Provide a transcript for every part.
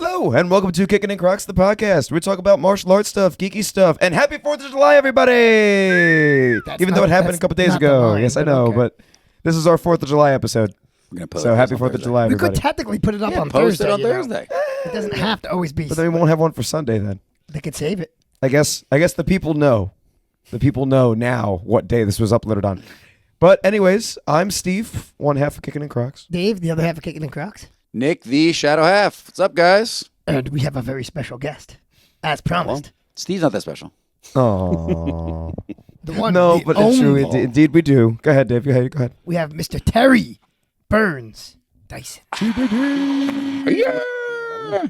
Hello, and welcome to Kickin' and Crocs, the podcast. We talk about martial arts stuff, geeky stuff, and happy 4th of July, everybody! Even though it happened a couple days ago. Yes, I know, but this is our 4th of July episode. So happy 4th of July, everybody. We could technically put it up on post Thursday. it on Thursday. It doesn't have to always be. But then we won't have one for Sunday then. They could save it. I guess the people know. The people know now what day this was uploaded on. But anyways, I'm Steve, one half of Kickin' and Crocs. Dave, the other half of Kickin' and Crocs. Nick, the shadow half. What's up, guys? And we have a very special guest, as promised. Well, Steve's not that special. Oh. The one, No, the but it's true. only. Indeed, we do. Go ahead, Dave. Go ahead. We have Mr. Terry Burns-Dyson. Yeah.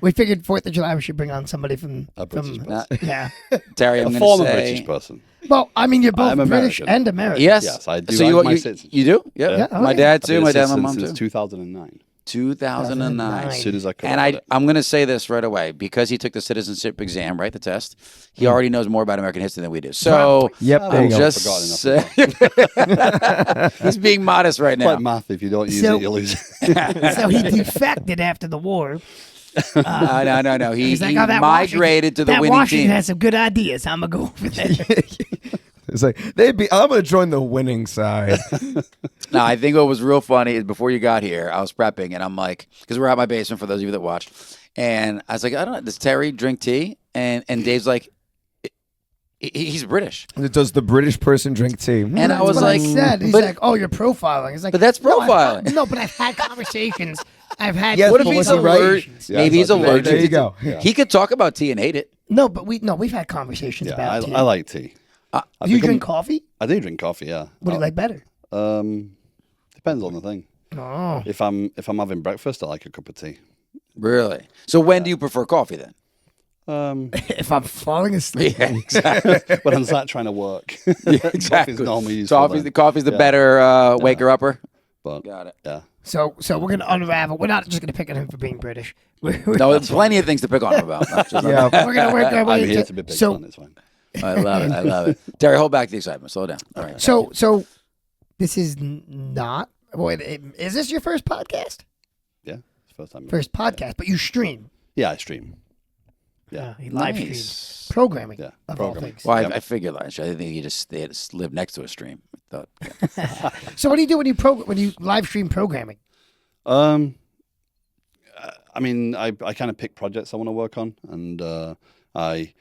We figured 4th of July we should bring on somebody from... A British person. Yeah. Terry, I'm A going former to say... British person. Well, I mean, you're both I'm British American. and American. Yes. Yes, I do. So I you, have my you, citizenship. you do? Yep. Yeah, My okay. dad, I've too. been My a dad and my citizen mom, since too. 2009. 2009. As soon as I could. And I'm going to say this right away. Because he took the citizenship exam, right, the test, he already knows more about American history than we do. So Yep, there you I'm go. just... He's being modest right It's now. like math. If you don't use So- it, you lose it. So he defected after the war. No. He He's like, oh, that migrated to the that winning Washington team. has some good ideas. I'm going to go over there. It's like, I'm going to join the winning side. No, I think what was real funny is before you got here, I was prepping, and I'm like, because we're at my basement for those of you that watch, and I was like, I don't know, does Terry drink tea? And Dave's like, he's British. Does the British person drink tea? And I That's was what like, I said. He's but- like, oh, you're profiling. He's like, But that's no, profiling. No, but I've had conversations. I've had. Yes, What if but he's was he right? allergic? Yeah, Maybe he's exactly. allergic. There you go. Yeah. He could talk about tea and hate it. No, but we've had conversations Yeah, about tea. I like tea. Do you drink coffee? I do drink coffee. Yeah. What do you like better? Depends on the thing. Oh, If I'm having breakfast, I like a cup of tea. Really? So when do you prefer coffee then? if I'm falling asleep. Yeah, exactly. When I'm sat trying to work. Exactly. Coffee's normally useful then. Coffee's the better waker upper. But Got it. yeah. So we're gonna unravel. We're not just gonna pick on him for being British. No, there's plenty of things to pick on him about. Not just Yeah. We're gonna work our way I'm here into. to be big So fun. It's fine. I love it. Terry, hold back the excitement. Slow down. All right. so this is not. Wait, is this your first podcast? Yeah. It's the first time. First podcast, but you stream. Yeah, I stream. Yeah. He live Nice. streams programming. Yeah, Of all programming. things. Well, Yep. I figured that. I think they just live next to a stream. I thought, So what do you do when you live stream programming? I mean, I kind of pick projects I want to work on, and I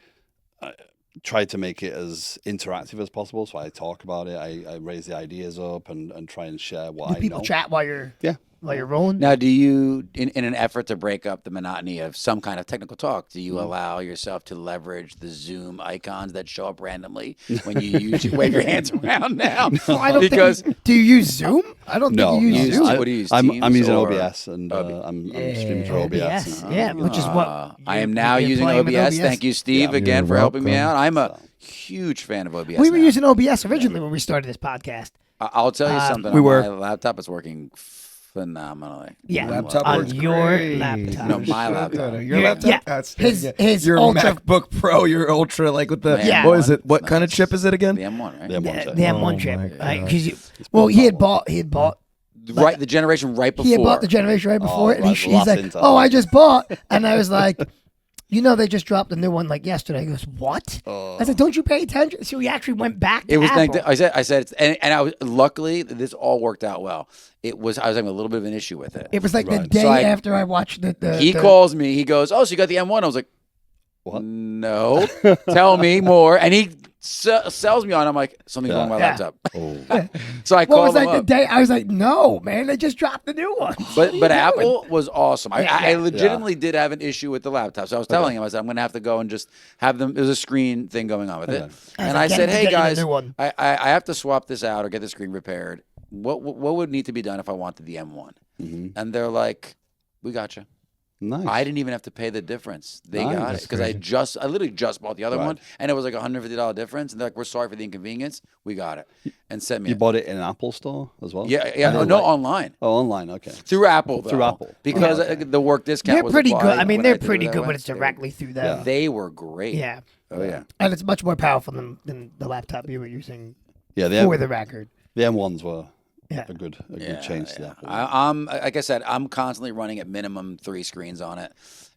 try to make it as interactive as possible. So I talk about it, I raise the ideas up, and try and share what Do I people know. chat while you're Yeah. rolling? now, do you, in an effort to break up the monotony of some kind of technical talk, do you allow yourself to leverage the Zoom icons that show up randomly when you usually wave your hands around now? Well, I don't because think do you use Zoom? I don't No, think you no. use Zoom. Zoom. What do you use, I'm Teams using or- OBS, and I'm streaming through OBS. and- yeah, which is what I am now you're using playing with OBS. Thank you, Steve, Yeah. again You're for helping me welcome. out. I'm a huge fan of OBS. we were now. using OBS originally when we started this podcast. I'll tell you something. we on were. My laptop is working phenomenally. Yeah, Laptop on works your great. laptop. No, my laptop. Your Yeah, laptop? yeah. That's His your Ultra- MacBook Pro, your Ultra, like with the, Yeah. what is it? What Nice. kind of chip is it again? The M1, right? The M1 The chip. M1 Oh chip. my Right? God. 'Cause well, he had bought Right, the generation right before. he had bought the generation right before it, and right, he's last like, Intel. "Oh, I just bought," and I was like, "You know, they just dropped a new one like yesterday." He goes, "What?" I said, "Don't you pay attention?" So he actually went back to It was Apple. I said, it's, and I was luckily this all worked out well. I was having a little bit of an issue with it. It was like the Right. day So after I watched the He calls me. He goes, "Oh, so you got the M1?" I was like, What? No, tell me more. And he sells me on. I'm like, something's wrong with my Yeah. laptop. Oh. So I What called was him like the up. day? I was like, "No, man, they just dropped the new one." But Apple was awesome. I Yeah. legitimately did have an issue with the laptop. So I was telling him, I said, I'm going to have to go and just have them. There's a screen thing going on with it. Okay. And I I was like, said, get hey, you the guys, new one. I have to swap this out or get the screen repaired. What would need to be done if I wanted the M1? Mm-hmm. And they're like, we got you. Nice. I didn't even have to pay the difference. They Nice. got it That's because I literally just bought the other Right. one, and it was like $150 difference. And they're like, "We're sorry for the inconvenience. We got it," and sent me. You it. bought it in an Apple store as well? Yeah. Oh, No, right. online Oh, online. Okay. through Apple. Though, Through Apple. because Oh, okay. the work discount. They're was pretty good. applied I mean, when they're did it pretty that good way. when it's directly through them. They were great. Yeah, Oh yeah. and it's much more powerful than the laptop you were using Yeah. for the record. The M1s were Yeah. a good change to the Apple. I'm like I said, I'm constantly running at minimum 3 screens on it,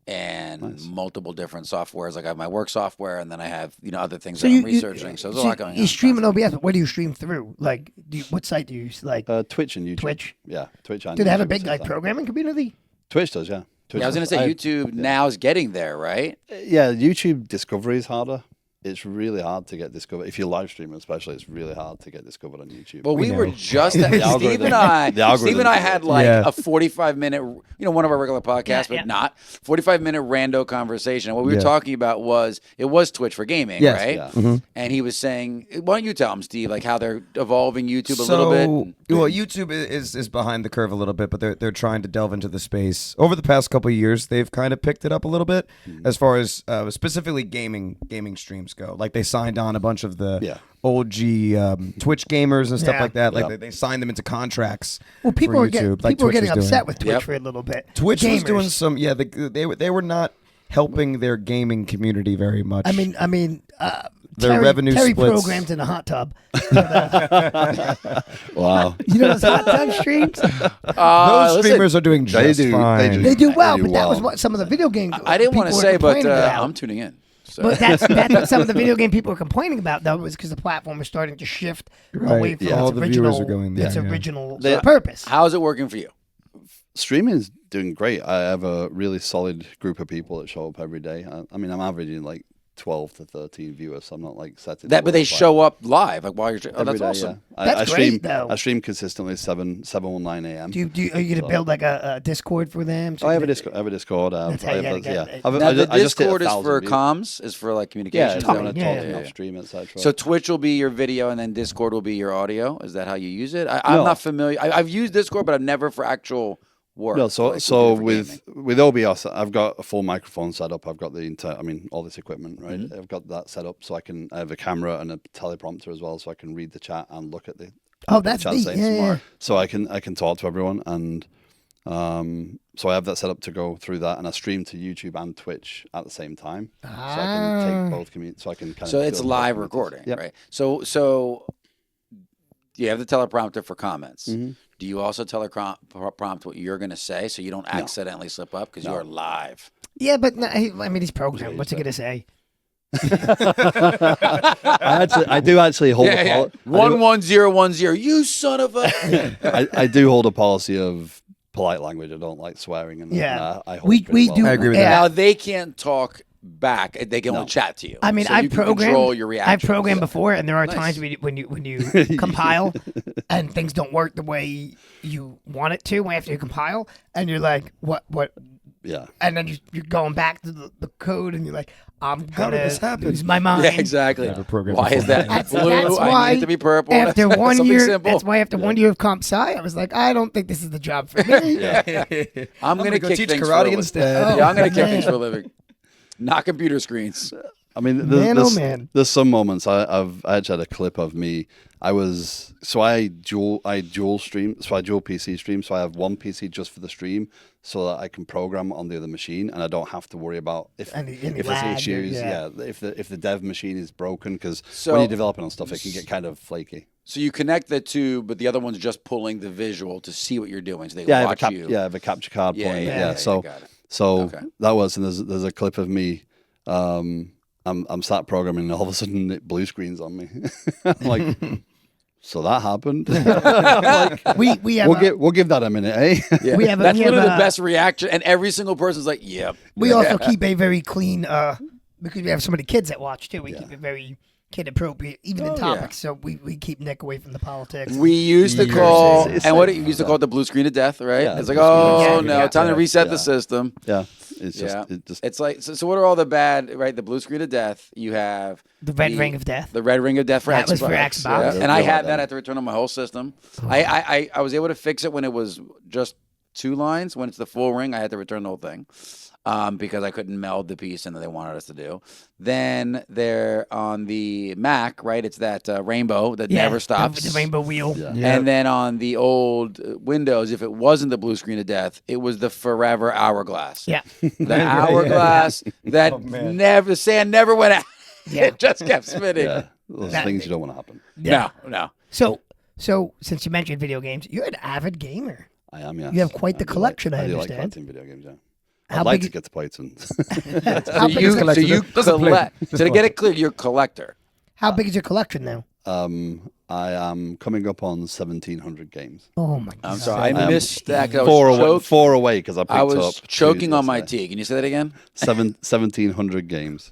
and multiple different softwares. Like I have my work software, and then I have other things So that you- I'm researching. So there's a lot going on. You stream on OBS, but where do you stream through? Like, what site do you use? Like Twitch and YouTube. Twitch? Yeah, Twitch and Do they have a YouTube big at the like same time. programming community? Twitch does, yeah. Twitch Yeah, I was going does. to say YouTube now is getting there, right? Yeah, YouTube discovery is harder. It's really hard to get discovered. If you live stream, especially, it's really hard to get discovered on YouTube. Well, we know. were just The Steve algorithm- and I. the Steve and I algorithm- had like Yeah. a 45-minute, one of our regular podcasts, Yeah, but not 45-minute rando conversation. And what we were Yeah. talking about was Twitch for gaming, Yes. right? Yeah. And he was saying, why don't you tell him, Steve, like how they're evolving YouTube a little bit? Well, YouTube is behind the curve a little bit, but they're trying to delve into the space. Over the past couple of years, they've kind of picked it up a little bit as far as specifically gaming streams go. Like they signed on a bunch of the OG Twitch gamers and stuff Yeah. like that. Like Yeah. they signed them into contracts. Well, people for were getting YouTube, like people were Twitch getting was upset doing. with Twitch Yep. for a little bit. Twitch was Gamers. doing some. Yeah, they were not helping their gaming community very much. I mean, Their Terry, revenue Terry splits. programs in a hot tub. Wow. You know those hot tub streams? those listen, streamers are doing They just do- fine. they do. They do well, They do but that was well. what some of the video game. I didn't want to people were say, but complaining about. I'm tuning in. So. But that's what some of the video game people were complaining about, though, was because the platform was starting to shift away from All its the original, viewers are going there, its yeah. original They- purpose. How's it working for you? Streaming is doing great. I have a really solid group of people that show up every day. I mean, I'm averaging like 12 to 13 viewers, so I'm not like set it. But they show up live, like while you're. Oh, every that's day, awesome. yeah. That's I great, stream, though. I stream consistently 7 or 9 a.m. Are you going to build like a Discord for them? I have a Discord. I have a Discord. That's how I you have gotta those, get it. I've- Now, I the just hit Discord is 1,000 for views. comms, is for like communication. Yeah, is talking, that what talking it is? off stream, etc. So Twitch will be your video, and then Discord will be your audio. Is that how you use it? I'm No. not familiar. I've used Discord, but I've never for actual work. No, so like, so for with gaming. with OBS, I've got a full microphone set up. I've got the entire, all this equipment, right? Mm-hmm. I've got that set up, so I have a camera and a teleprompter as well, so I can read the chat and look at the Oh, that's chat neat. saying Yeah, some yeah. more. So I can talk to everyone, and so I have that set up to go through that, and I stream to YouTube and Twitch at the same time, so I can take both communities. So I can kind So of it's build both live communities. recording, Yep. right? So you have the teleprompter for comments. Mm-hmm. Do you also teleprompt what you're going to say so you don't accidentally slip up because you are live? Yeah, but no, I mean, he's programmed. What's he going to say? I do actually hold a policy. 11010. You son of a. I do hold a policy of polite language. I don't like swearing, and Yeah. I hold We it pretty well. do. I agree with yeah. Now they can't talk back; they can only chat to you. I mean, so I've you can programmed. control your reactions. I've programmed before, and there are Nice. times when you compile and things don't work the way you want it to after you compile, and you're like, what? Yeah. And then you're going back to the code, and you're like, I'm How gonna did this happen? lose my mind. Yeah, exactly. Never programmed Why is before. that That's blue? I why need it to be purple. After one Something year, simple. that's why after 1 year of comp sci, I was like, I don't think this is the job for me. I'm going to go kick teach things karate for a instead. living. Yeah, I'm going to kick man. things for a living. Not computer screens. I mean, Man, oh, man. there's some moments I actually had a clip of me. I dual stream, so I dual PC stream. So I have one PC just for the stream, so that I can program on the other machine, and I don't have to worry about if Any there's lag or- issues. yeah. If the dev machine is broken, because So- when you're developing on stuff, it can get kind of flaky. So you connect the two, but the other one's just pulling the visual to see what you're doing, so they Yeah, I have watch you. I have a capture card Yeah, point. yeah, Yeah, yeah, so got it. so Okay. that was, and there's a clip of me. I'm sat programming, and all of a sudden it blue screens on me. I'm like, so that happened. we have We'll give that a minute, eh? Yeah. We have a- That's we have literally a- the best reaction, and every single person's like, "Yep." we also keep a very clean because we have so many kids that watch too. We keep it very kid appropriate, even in Oh, yeah. topics. So we keep Nick away from the politics. We used to Years. call, It's and what like- you used to call it the blue screen of death, right? Yeah, It's like, blue screen oh of no, death. time to Yeah. reset Yeah. the system. Yeah, it's just Yeah. it just It's like, so what are all the bad, right? The blue screen of death. You have The red ring of death. The red ring of death for That Xbox. was for Xbox. Yeah. And I Yeah. had that. I had to return on my whole system. I was able to fix it when it was just 2 lines. When it's the full ring, I had to return the whole thing because I couldn't meld the piece in that they wanted us to do. Then they're on the Mac, right? It's that rainbow that never stops. The rainbow wheel. Yeah. And then on the old Windows, if it wasn't the blue screen of death, it was the forever hourglass. Yeah. The hourglass that man. never, the sand never went out. Yeah. It just kept spinning. yeah, those That- things you don't want to happen. No. So since you mentioned video games, you're an avid gamer. I am, yeah. You have quite the collection, I do like understand. collecting video games, yeah. How I'd like big- to get to play tons. How big is collector. So you Doesn't play. collect. Just So to get collect. it clear, you're a collector. How big is your collection now? I am coming up on 1,700 games. Oh my god! I'm sorry, I am missed that. 'Cause Four away because I picked I up. was choking Tuesday on my yesterday. tea. Can you say that again? 1,700 games.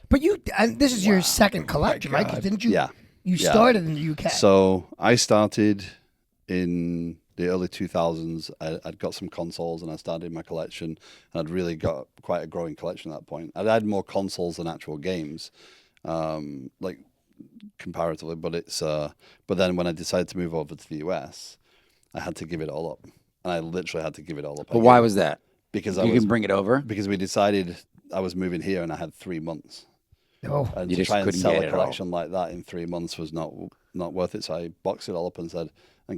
But and this is your second collection, right? 'Cause didn't you? Yeah. You Yeah. started in the UK. So I started in the early 2000s. I'd got some consoles and I started my collection, and I'd really got quite a growing collection at that point. I'd had more consoles than actual games, like comparatively. But then when I decided to move over to the US, I had to give it all up, and I literally had to give it all up. But why was that? Because You can bring it over. because we decided I was moving here and I had 3 months. oh, And You to just try and couldn't sell get a it all. collection like that in 3 months was not worth it. So I boxed it all up and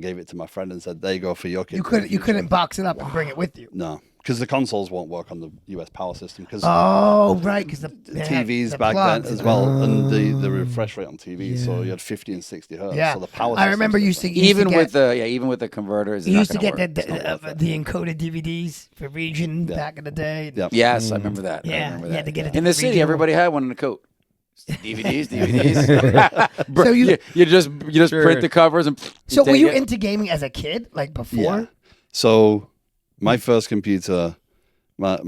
gave it to my friend and said, "There you go for your kids." you couldn't box it up and bring it with you. No, because the consoles won't work on the US power system. Because Oh, right, because the TVs the back plugs then as and- well, and the refresh rate on TVs. So you had 50 and 60 hertz. Yeah, So the power. I remember system's used to different. Even get, with the converters. you it's used to not get gonna work. the encoded DVDs for region back in the day. Yep. Yes, I remember that. I Yeah, remember you that. had to get it In the to city, regional. everybody had one in a coat. DVDs. So you just Sure. print the covers and. So were take you it. into gaming as a kid, like before? Yeah. So my first computer, my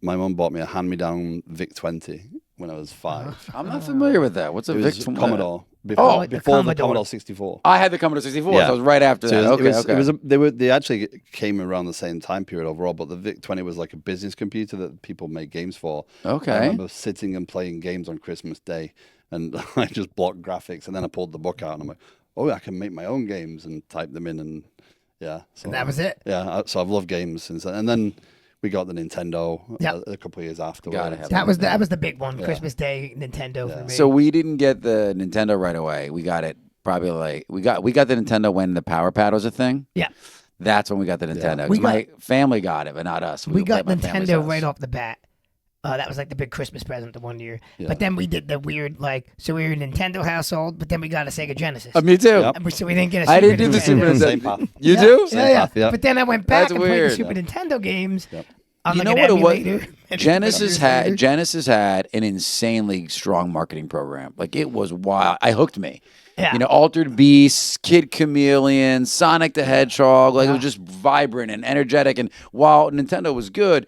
mum bought me a hand-me-down VIC-20 when I was 5. I'm not familiar with that. What's a It was VIC? Commodore. Oh, Before, the before the Commodore. Commodore 64. I had the Commodore 64. Yeah. So it was right after So that. Okay, okay. they actually came around the same time period overall, but the VIC-20 was like a business computer that people made games for. Okay. I remember sitting and playing games on Christmas Day, and I just blocked graphics, and then I pulled the book out, and I'm like, oh, I can make my own games and type them in, and yeah. So And that was it. Yeah, so I've loved games since then. And then we got the Nintendo Yep. a couple of years afterwards. Gotta have That was the big one. Christmas Day, Nintendo for me. So we didn't get the Nintendo right away. We got it probably like we got the Nintendo when the Power Pad was a thing. yeah, That's when we got the Nintendo. 'Cause We got- my family got it, but not us. we would got play at my family's Nintendo house. right off the bat. That was like the big Christmas present the one year. Yeah. But then we did the weird so we were a Nintendo household, but then we got a Sega Genesis. Me too. Yep. So we didn't get a I Super didn't do the Nintendo. Super Nintendo. Same path. You Yeah, do? Yeah, yeah. path, yeah. But then I went back That's and played weird. the Super Nintendo games. Yep. On You like know an what it was? emulator. And Genesis later. had an insanely strong marketing program. Like it was wild. I hooked me. Yeah. You know, Altered Beast, Kid Chameleon, Sonic the Hedgehog. Like it was just vibrant and energetic. And while Nintendo was good,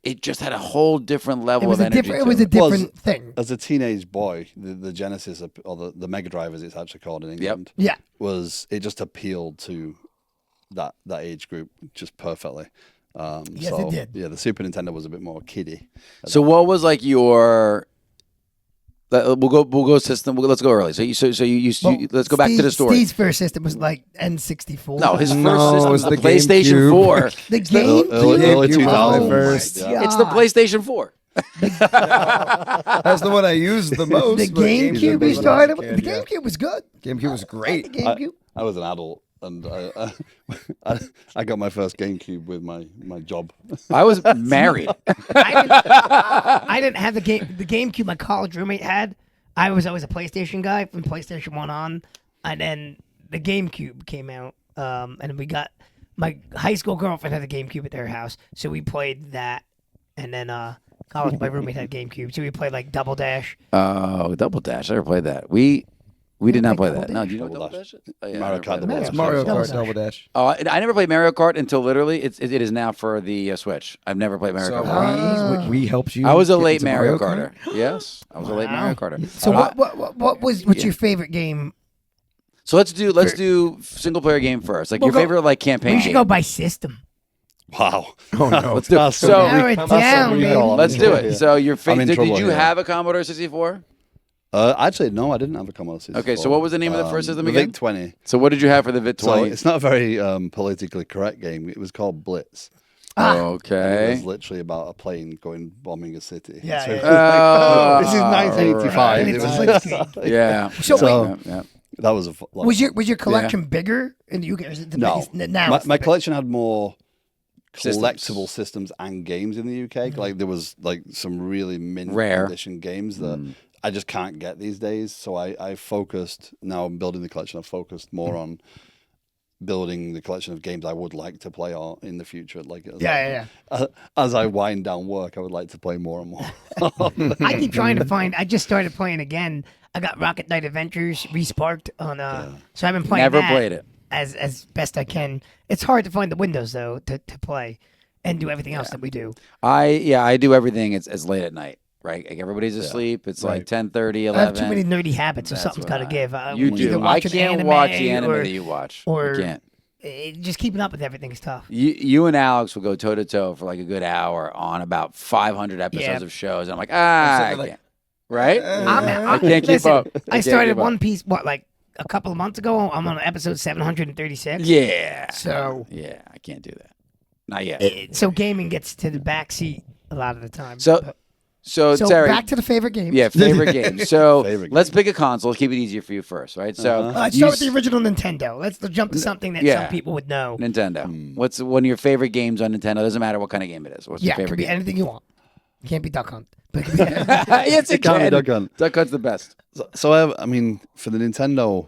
it just had a whole different level It was of a energy. different. to It was a Well, different thing. As a teenage boy, the Genesis, or the Mega Drive as it's actually called in England, Yeah. it just appealed to that age group just perfectly. Yes, so, it did. Yeah, the Super Nintendo was a bit more kiddie. So what was like your? We'll go system. Let's go early. So let's go back to the story. Steve's first system was like N64. No, his first No, system it was was the the PlayStation GameCube. 4. the game. early GameCube was 2000s. my first. It's the PlayStation 4. That's the one I used the most. The but GameCube was we when I was a started with. kid, The yeah. GameCube was good. GameCube was great. The GameCube. I was an adult, and I got my first GameCube with my job. I was married. I didn't have the GameCube my college roommate had. I was always a PlayStation guy from PlayStation 1 on. And then the GameCube came out. And we got my high school girlfriend had a GameCube at their house. So we played that. And then college, my roommate had GameCube. So we played like Double Dash. Oh, Double Dash. I never played that. We did not play that. No, do you know what Double Double Dash? Dash. Is? Oh, yeah, Mario I never Kart played Double that. Dash. It's Mario Double Kart Dash. Double Dash. Oh, I never played Mario Kart until literally it is now for the Switch. I've never played Mario So Kart. we helped you. I was a get late into Mario Kart? Karter. Yes, I was a late Mario Karter. So what's your favorite game? So let's do single player game first. Like We'll your go- favorite like campaign We should game. go by system. Wow. Oh no. Let's do it. So Narrow it down, baby. let's do it. So your I'm in favorite. Did trouble you here. have a Commodore 64? Actually, no, I didn't have a Commodore 64. Okay, so what was the name of the first system the again? VIC-20. So what did you have for the VIC So 20? it's not a very politically correct game. It was called Blitz. It Okay. was literally about a plane going bombing a city. Yeah, So yeah. it was this is Oh, 1985. And It it's was like- Yeah. So, So- yeah. that was a lot was of your collection bigger in the UK? Or is it the No. biggest? Now my, it's the my big- collection had more Systems. collectible systems and games in the UK. Like there was like some really mint Rare. edition games that I just can't get these days. So I focused, now I'm building the collection, I've focused more on building the collection of games I would like to play in the future. Like As I wind down work, I would like to play more and more. I keep trying to find. I just started playing again. I got Rocket Knight Adventures resparked on. So I've been playing. Never that played it. as best I can. It's hard to find the windows though to play and do everything else that we do. I do everything. It's late at night. Right, like everybody's asleep. It's like 10:30, 11. I have too many nerdy habits, so something's got to give. You either do. I watch an can't watch the anime anime that you watch. or I can't. Just keeping up with everything is tough. You and Alex will go toe to toe for like a good hour on about 500 episodes of shows. And I'm like, I can't. Right? I can't keep up. I started One Piece like a couple of months ago. I'm on episode 736. Yeah. So yeah, I can't do that. Not yet. So gaming gets to the back seat a lot of the time. So Terry, Terry, back to the favorite game. Yeah, favorite game. So Favorite let's pick a console. Let's keep it easier for you first, right? So Let's start with the original Nintendo. Let's jump to something that some people would know. Nintendo. What's one of your favorite games on Nintendo? Doesn't matter what kind of game it is. What's your It favorite could be game? anything you want. It can't be Duck Hunt. But it could be Yes, it can't be can. Duck Hunt. Duck Hunt's the best. So I mean, for the Nintendo,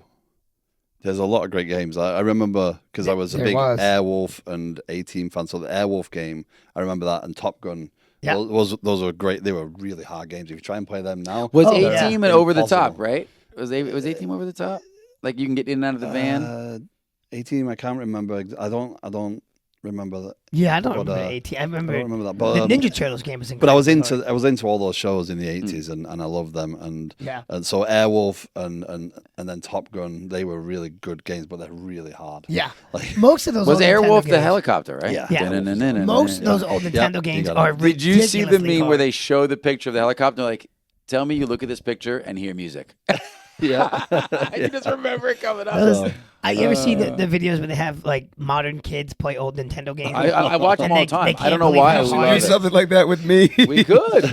there's a lot of great games. I remember because I was a big Airwolf and A-Team fan. So the Airwolf game, I remember that, and Top Gun. Yeah. Those were great. They were really hard games. If you try and play them now, Was Oh, A-Team yeah. and Over the Top, Impossible. right? Was A-Team Over the Top? Like you can get in and out of the van? A-Team, I can't remember. I don't remember that. Yeah, I don't But, remember AT. I I remember, don't remember that. the But Ninja Turtles game was But incredible. I was into all those shows in the 80s and I loved them and Yeah. so Airwolf and then Top Gun, they were really good games, but they're really hard. Yeah. Like, Most of those Was old Nintendo Airwolf the games- helicopter, right? Yeah. Yeah. Dun-dun-dun-dun-dun. Most of those old Yep, Nintendo you games got are it. Did you see the ridiculously meme where hard. they show the picture of the helicopter? Like, tell me you look at this picture and hear music. yeah. I just remember it coming up. Those- you ever see the videos where they have like modern kids play old Nintendo games? I watch them And all they- the time. they I can't don't know believe why. how I hard love it Do is. it. something like that with me. We could.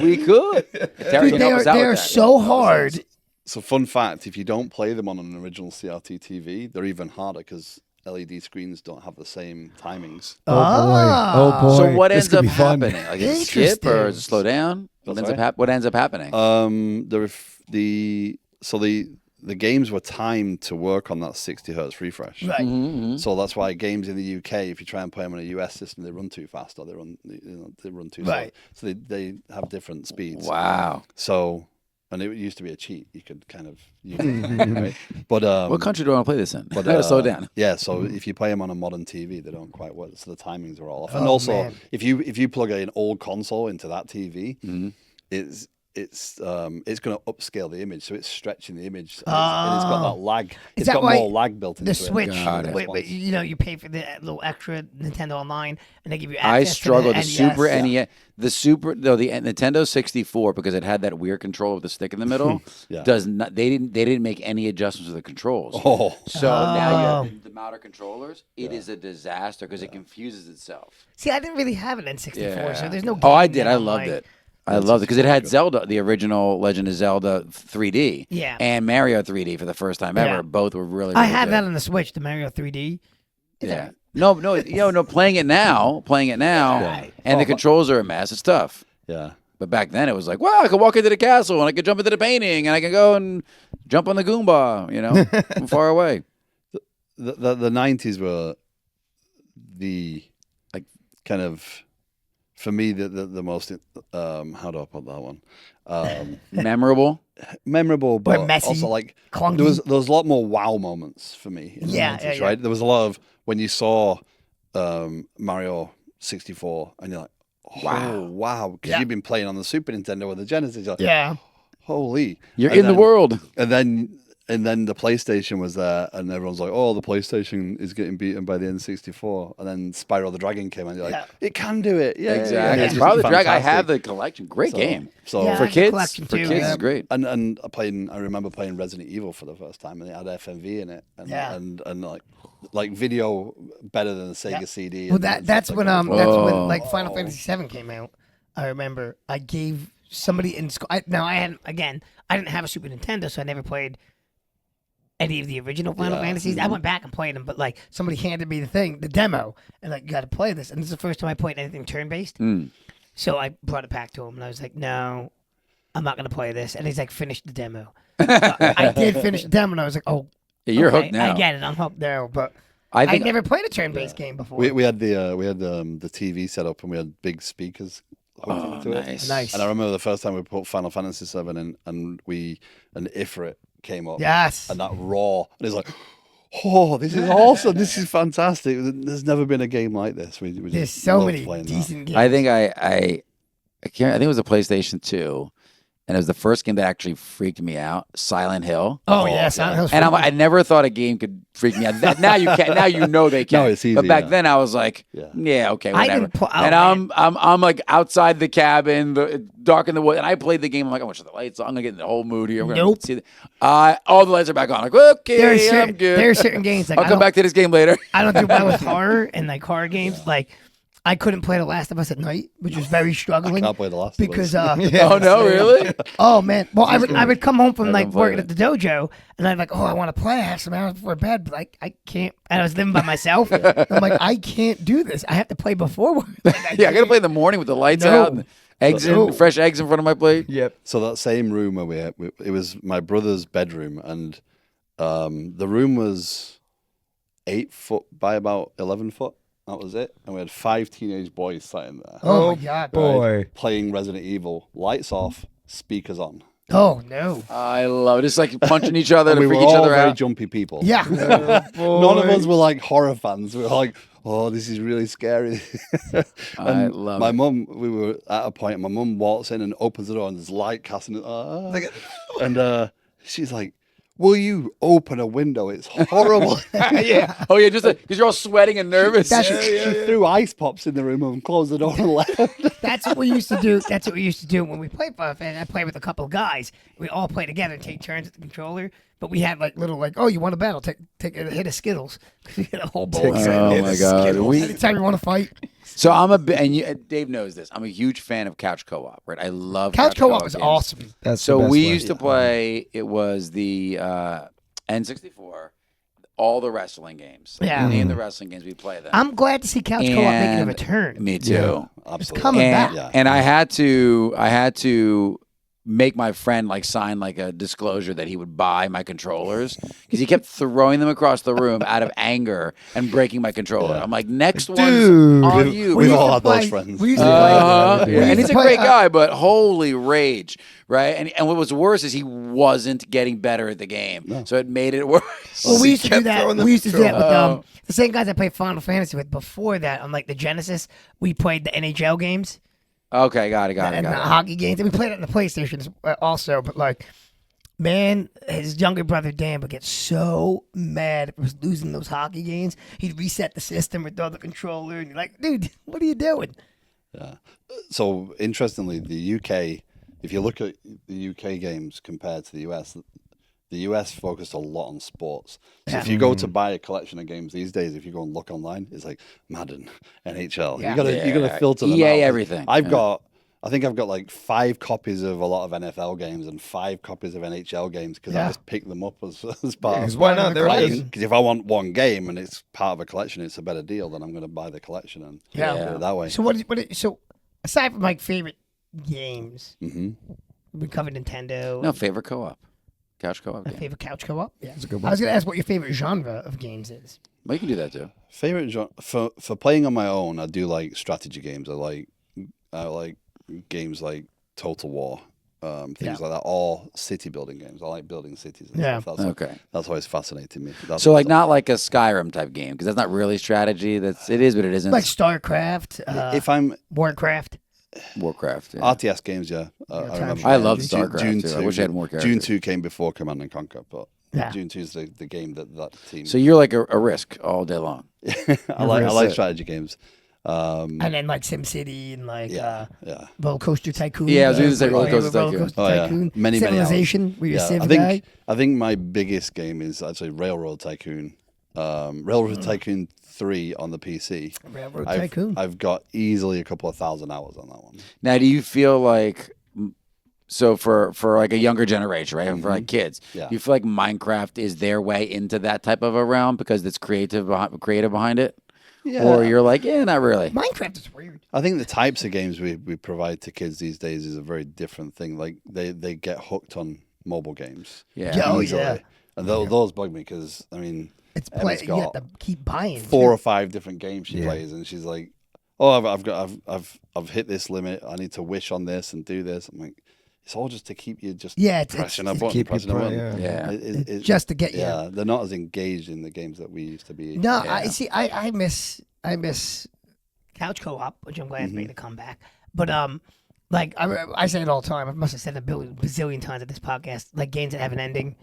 Terry, Dude, can help us out they with are that. so hard. So fun fact, if you don't play them on an original CRT TV, they're even harder because LED screens don't have the same timings. Oh boy. So what This ends could up be fun. happening? Like a skip or does it Interesting. slow down? What That's ends up happening? The games were timed to work on that 60 hertz refresh. Right. Mm-hmm. So that's why games in the UK, if you try and play them on a US system, they run too fast or they run too slow. Right. So they have different speeds. Wow. So, and it used to be a cheat. You could kind of use it. Right? But What country do I want to play this in? But I gotta slow down. Yeah, so if you play them on a modern TV, they don't quite work. So the timings are all off. And Oh, also, man. if you plug an old console into that TV, Mm-hmm. it's going to upscale the image, so it's stretching the image, and it's got that lag. Is It's that got why more lag built into The it. Switch, Got it. you pay for the little extra Nintendo Online, and they give you I access struggle. to The Super NES, the Nintendo 64, because it had that weird control with the stick in the middle. Yeah. Does not. They didn't make any adjustments to the controls. Oh, So now you have the mounter controllers. It is a disaster because it confuses itself. See, I didn't really have an N64, so there's no. Oh, I game did. that I I'm loved like- it. I loved it because it had Zelda, the original Legend of Zelda 3D, Yeah. and Mario 3D for the first time ever. Yeah. Both were really. I really have good. that on the Switch, the Mario 3D. Yeah. No, playing it now, and the controls are a mess. It's tough. yeah. But back then it was like, wow, I could walk into the castle and I could jump into the painting and I can go and jump on the Goomba, from far away. The 90s were the Like- kind of, for me, the most how do I put that one? Memorable. Memorable, but messy, also like clunky. there was a lot more wow moments for me in the Yeah, 90s, yeah, yeah. right? There was a lot of when you saw Mario 64 and you're like, wow, because Yeah. you've been playing on the Super Nintendo or the Genesis, you're like, Yeah. holy, You're And in the then- world. and then the PlayStation was there, and everyone's like, "Oh, the PlayStation is getting beaten by the N64." And then Spyro the Dragon came, and you're like, Yeah. "It can do it, yeah, Exactly. yeah, It's yeah. probably the drag. I Fantastic. have the collection. Great game. So Yeah, I For have the kids, collection for too, kids, yeah. it's great. and I remember playing Resident Evil for the first time, and it had FMV in it, and Yeah. and like video better than the Sega Yeah. CD. Well, and stuff that's like when that. that's Oh. when like Final Fantasy VII came out. I remember I gave somebody in school. I didn't have a Super Nintendo, so I never played any of the original Final Yeah. Fantasies. I went back and played them, but like somebody handed me the demo, and like you got to play this. And this is the first time I played anything turn based. Mm. So I brought it back to him, and I was like, "No, I'm not gonna play this." And he's like, "Finish the demo." I did finish the demo, and I was like, "Oh, Yeah, you're okay, hooked now. I get it. I'm hooked now." But I I think never played a turn-based game before. We had the TV set up and we had big speakers hooked into it. Nice. And I remember the first time we put Final Fantasy VII in, and Ifrit came up. Yes. And that roar, and it's like, oh, this is awesome! This is fantastic. There's never been a game like this. We There's just so loved many playing that. decent games. I think I can't. I think it was a PlayStation 2, and it was the first game that actually freaked me out. Silent Hill. Oh, yeah, Silent Hill's And fun. I never thought a game could freak me out. Now you can. Now you know they can. No, it's easy, but back yeah. then I was like, Yeah. okay, I whatever. didn't and I'm like outside the cabin, dark in the wood, and I played the game. I'm like, I'm gonna shut the lights on. I'm gonna get in the whole mood here. I'm gonna Nope. see all the lights are back on. Like, okay, I'm good. There are certain games like I'll come back to this game later. I don't do well with horror and like horror games. Like I couldn't play The Last of Us at night, which was very struggling. I can't play The Last because of Us. Oh no, really? oh man, well I would come home from like play working it. at the dojo and I'm like, oh, I want to play. I have some hours before bed, but like I can't. And I was living by myself. I'm like, I can't do this. I have to play before work. Like, Yeah, I gotta play in the morning with the lights No. out, and eggs No. in, fresh eggs in front of my plate. Yep. So that same room where we had, it was my brother's bedroom, and the room was 8 foot by about 11 foot. That was it. And we had 5 teenage boys sat in there. Oh my god, boy. Playing Resident Evil. Lights off, speakers on. Oh no. I love it. Just like punching each other And to we were freak each all other very out. jumpy people. Yeah. None of us were like horror fans. We were like, oh, this is really scary. I love my it. mum, we were at a point, my mum walks in and opens the door and there's light casting. And she's like, will you open a window? It's horrible. Yeah. Oh yeah, just because you're all sweating and nervous. She threw ice pops in the room and closed the door and left. That's what we used to do. That's what we used to do when we played Final Fantasy. I played with a couple of guys. We all play together and take turns at the controller. But we had like little like, oh, you want a battle? Take a hit of Skittles. We had a whole bowl. Oh my god. Anytime you want to fight, So I'm and Dave knows this. I'm a huge fan of couch co-op. Right. I love couch co-op is games. awesome. That's So the best we way. used to play. It was the N64. All the wrestling games. Yeah. Name the wrestling games. We play them. I'm glad to see couch co-op making a And- return. Me too. Yeah. Absolutely. coming back. And, Yeah. and I had to make my friend like sign like a disclosure that he would buy my controllers because he kept throwing them across the room out of anger and breaking my controller. I'm like, next Dude. one's on you. We used all to had play- those friends. We used to Uh-huh. play. Yeah. we And used he's to a play, great guy, but holy rage, right? And what was worse is he wasn't getting better at the game, so it made it worse. Well, we used to do kept that. throwing the We used to do that with Oh. the same guys I played Final Fantasy with. Before that, on like the Genesis, we played the NHL games Okay, got it. and the hockey games, and we played it on the PlayStation also. But like, man, his younger brother Dan would get so mad if he was losing those hockey games. He'd reset the system or throw the controller, and you're like, dude, what are you doing? Yeah. So interestingly, the UK, if you look at the UK games compared to the US focused a lot on sports. So if you go to buy a collection of games these days, if you go and look online, it's like Madden, NHL. Yeah. You gotta filter them EA out. everything. I think I've got like 5 copies of a lot of NFL games and 5 copies of NHL games because Yeah. I just pick them up as part Because of why not? There it is. Because if I want one game and it's part of a collection, it's a better deal. Then I'm going to buy the collection and Yeah. do it that way. So so aside from like favorite games, hmm we covered Nintendo. No, favorite co-op. Couch co-op My game. favorite couch co-op. Yeah, That's a good I one. was gonna ask what your favorite genre of games is. Well, you can do that too. Favorite genre for playing on my own, I do like strategy games. I like games like Total War, things like that, or city building games. I like building cities. And Yeah. stuff. Okay. That's always fascinated me. So like not like a Skyrim type game because that's not really strategy. It is, but it isn't. Like StarCraft, if I'm Warcraft. Warcraft. Yeah. RTS games, yeah, I remember. I loved June- StarCraft, June too. I wish I had more June characters. 2 came before Command and Conquer, but Yeah. June 2 is the game that team. So you're like a Risk all day long. I like That's it. strategy games. And then like SimCity and like Yeah. Roller Coaster Tycoon. Yeah, I was gonna say Yeah, Roller Coaster Tycoon. Oh, yeah. Tycoon. Many hours. Civilization, where you're a Civ I guy. think I think my biggest game is actually Railroad Tycoon. Railroad Tycoon 3 on the PC. Railroad Tycoon. I've got easily a couple of thousand hours on that one. Now, do you feel like so for like a younger generation, right? For like kids, Yeah. you feel like Minecraft is their way into that type of a realm because it's creative behind it, or you're like, yeah, not really. Minecraft is weird. I think the types of games we provide to kids these days is a very different thing. Like they get hooked on mobile games. Yeah. Yeah, oh, easily. yeah. And those bug me because I mean, It's Emma's play. You have got to keep buying 4 too. or 5 different games she plays, and she's like, "Oh, I've hit this limit. I need to wish on this and do this." I'm like, it's all just to keep you just pressing a button, keep you pressing a button. Yeah. Just to get you. Yeah, they're not as engaged in the games that we used to be. No, Yeah. I see. I miss couch co-op, which I'm glad is making a comeback. But like I say it all the time. I must have said it a bazillion times at this podcast. Like games that have an ending.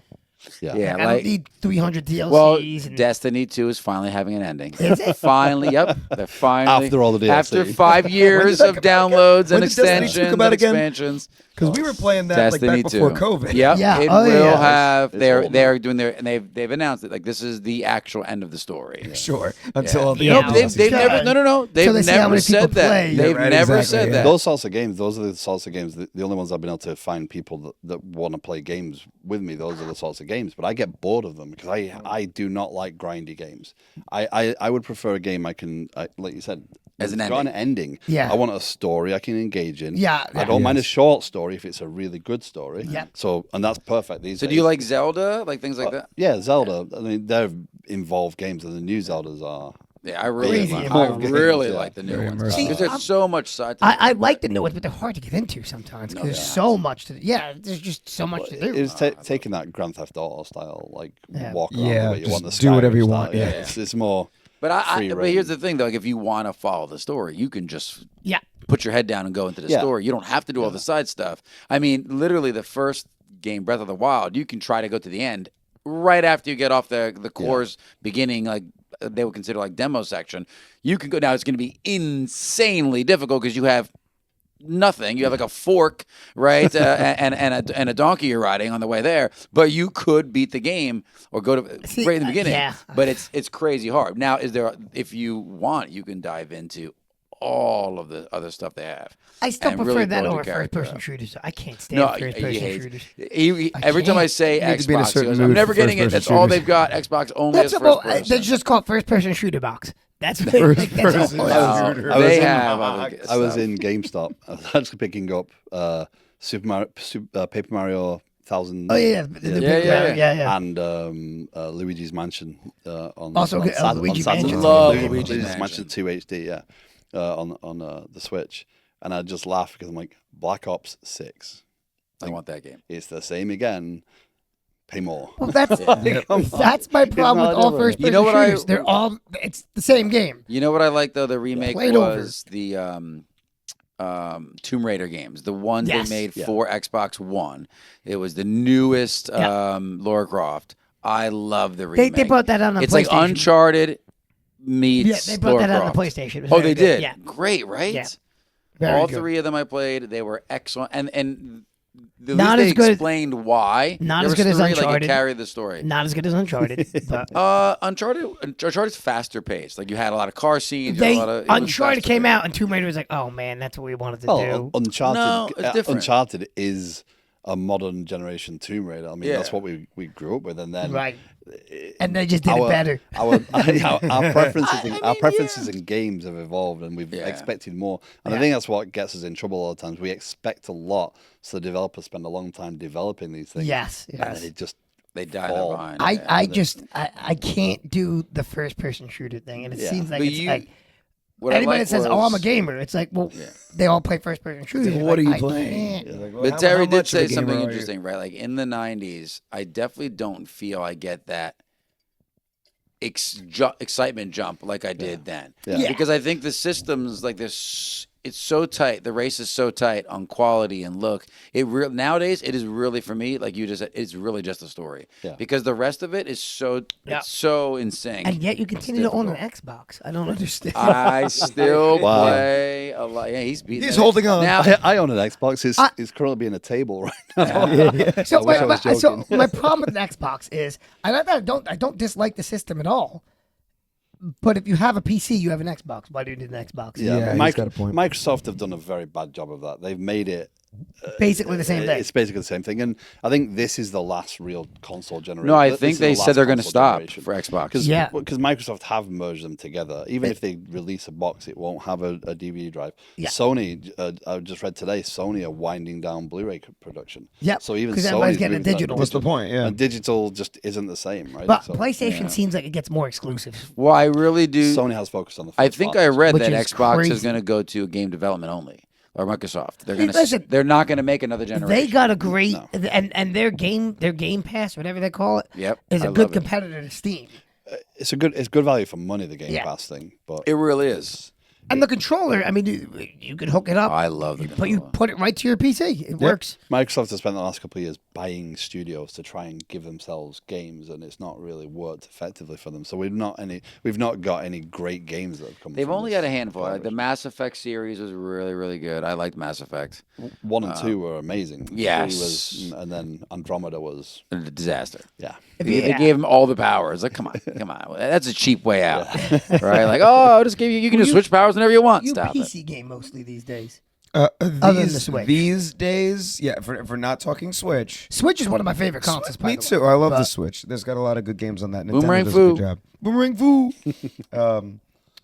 Yeah. Yeah, I don't need 300 DLCs. Well, and Destiny 2 is finally having an ending. Is it? Finally, yep. They're finally After all the DLC. After 5 years of downloads When and did Destiny 2 extensions come out and again? expansions. Because we were playing that like Destiny back before 2. COVID. Yep. Yeah. It Oh, will yeah. have. It's They're doing their and they've announced it. Like this is the actual end of the story. Sure. Until all the Yeah. No, other they've DLCs. never. No. They've Till they see how never many people said that. play. They've Yeah, right, never exactly, said yeah. that. Those sorts of games, those are the sorts of games. The only ones I've been able to find people that want to play games with me. Those are the sorts of games. But I get bored of them because I do not like grindy games. I would prefer a game like you said, As an it's got ending. an ending. Yeah. I want a story I can engage in. Yeah, I yeah. don't mind a short story if it's a really good story. Yeah. So and that's perfect these So days. do you like Zelda, like things like that? Yeah, Zelda. I mean, they're involved games, and the new Zeldas are. Yeah, I really, Crazy like, I involved really games, yeah. like the new Very ones immersive. because there's so much side. I like the new ones, but they're hard to get into sometimes because there's so much to. Yeah, there's just so much to do. It's taking that Grand Theft Auto style, like Yeah. walk around Yeah, the way you just want, the do whatever Skyrim you style. want, yeah. It's more. But free but here's the reign. thing though, like if you want to follow the story, you can just Yeah. put your head down and go into the Yeah. story. You don't have to do all the side stuff. I mean, literally the first game, Breath of the Wild, you can try to go to the end right after you get off the core's beginning, like they would consider like demo section. You can go now. It's going to be insanely difficult because you have nothing. You have like a fork, right, and a donkey you're riding on the way there. But you could beat the game or go to See, right in the beginning. yeah. But it's crazy hard. Now, if you want, you can dive into all of the other stuff they have. I still and prefer really that build over your character first-person up. shooters. I can't stand No, first-person he hates- shooters. every time I can't. say You need to be in a Xbox, he certain goes, I'm mood never for getting it. first-person That's all shooters. they've got. Xbox only That's has about. first person. They just call it first-person shooter box. That's what like, that's First-person all. No, shooter. they in- have other I was stuff. in GameStop. I was actually picking up Paper Mario 1000. Oh yeah, the Yeah, big yeah, round, yeah. And Luigi's Mansion on Also on good- Luigi Saturday. Mansion. Love Luigi's Luigi's Mansion Mansion. 2 HD, yeah, on the Switch, and I just laugh because I'm like, Black Ops 6. I want that game. It's the same again. Pay more. Well, that's that's my problem with not all different. first-person You know what shooters. They're all. It's the same game. You know what I like though? The remake Played over. was the Tomb Raider games, the ones Yes. they made Yeah. for Xbox One. It was the newest Lara Croft. I love the remake. They brought that on the It's PlayStation. like Uncharted meets Yeah, they brought Lara that out on the Croft. PlayStation. It was Oh, very they good. did. Yeah, Great, right? Yeah. very All good. three of them I played. They were excellent, and the Not least they as good- explained why. not There as was good as three, like, Uncharted. it carried the story. Not as good as Uncharted, but Uncharted's faster paced. Like you had a lot of car scenes. you had they a lot of, it was Uncharted faster came paced. out and Tomb Raider was like, oh man, that's what we wanted to do. Well, Uncharted. No, it's different. Uncharted is a modern generation Tomb Raider. I mean, that's Yeah. what we grew up with, and then Right. And they just did it better. Our preferences in games have evolved, and we've Yeah. expected more. And I think that's what gets us in trouble all the times. We expect a lot, so the developers spend a long time developing these things. Yes, and yes. then it just They died fall. behind. I can't do the first person shooter thing, and it Yeah. seems like But it's you- like What I anybody liked that says, "Oh, I'm a was- gamer," it's like, well, they all play first person shooters. What are you I playing? can't. But Terry did say something interesting, right? Like in the '90s, I definitely don't feel I get that excitement jump like I did then. Yeah. Because I think the systems like this, it's so tight. The race is so tight on quality and look. Nowadays it is really for me like you just. It's really just a story. Yeah. Because the rest of it is so Yeah. it's so insane. And yet you continue to own an Xbox. I don't understand. I still Wow. play a lot. Yeah, he's beating. He's it. holding on. now. I own an Xbox. It's currently being a table right now. So, I wish I was so joking. my problem with an Xbox is I don't dislike the system at all. But if you have a PC, you have an Xbox. Why do you need an Xbox? Yeah, he's got a point. Microsoft have done a very bad job of that. They've made it Basically the same thing. It's basically the same thing, and I think this is the last real console generation. No, I This think is they the said last they're going to console stop generation. for Xbox. Because Microsoft have merged them together. Even if they release a box, it won't have a DVD drive. Yeah. Sony, I just read today, Sony are winding down Blu-ray production. Yep, So even 'cause Sony's everybody's getting moving to digital. What's the point? Yeah. And digital just isn't the same, right? But So PlayStation seems like it gets more exclusive. Well, I really do. Sony has focused on the. I first think party. I read Which that is Xbox is crazy. going to go to game development only, or Microsoft. They're Hey, going listen, to. They're not going to make another generation. They got a great No. and their Game Pass, whatever they call it, Yep, is I a good love it. competitor to Steam. It's good value for money, the Game Yeah. Pass thing, but It really is. And the controller, I mean, you can hook it up. I love the But you controller. put it right to your PC. It works. Microsoft has spent the last couple of years buying studios to try and give themselves games, and it's not really worked effectively for them. So we've not got any great games that have come. They've from only this got a handful. Like, the collaboration. Mass Effect series was really, really good. I liked Mass Effect. 1 and 2 were amazing. 3 yes. was, and then Andromeda was A disaster. yeah. They gave him all the powers. Like, come on. That's a cheap way out, right? Like, oh, I'll just give you. You can just switch powers whenever you want. You Stop it. PC game mostly these days. Other than the Switch. These days, yeah, if we're not talking Switch. Switch is one of my favorite consoles. by Me the way. too. I love the But- Switch. There's got a lot of good games on that. Nintendo Boomerang does a Fu. good job. Boomerang Fu.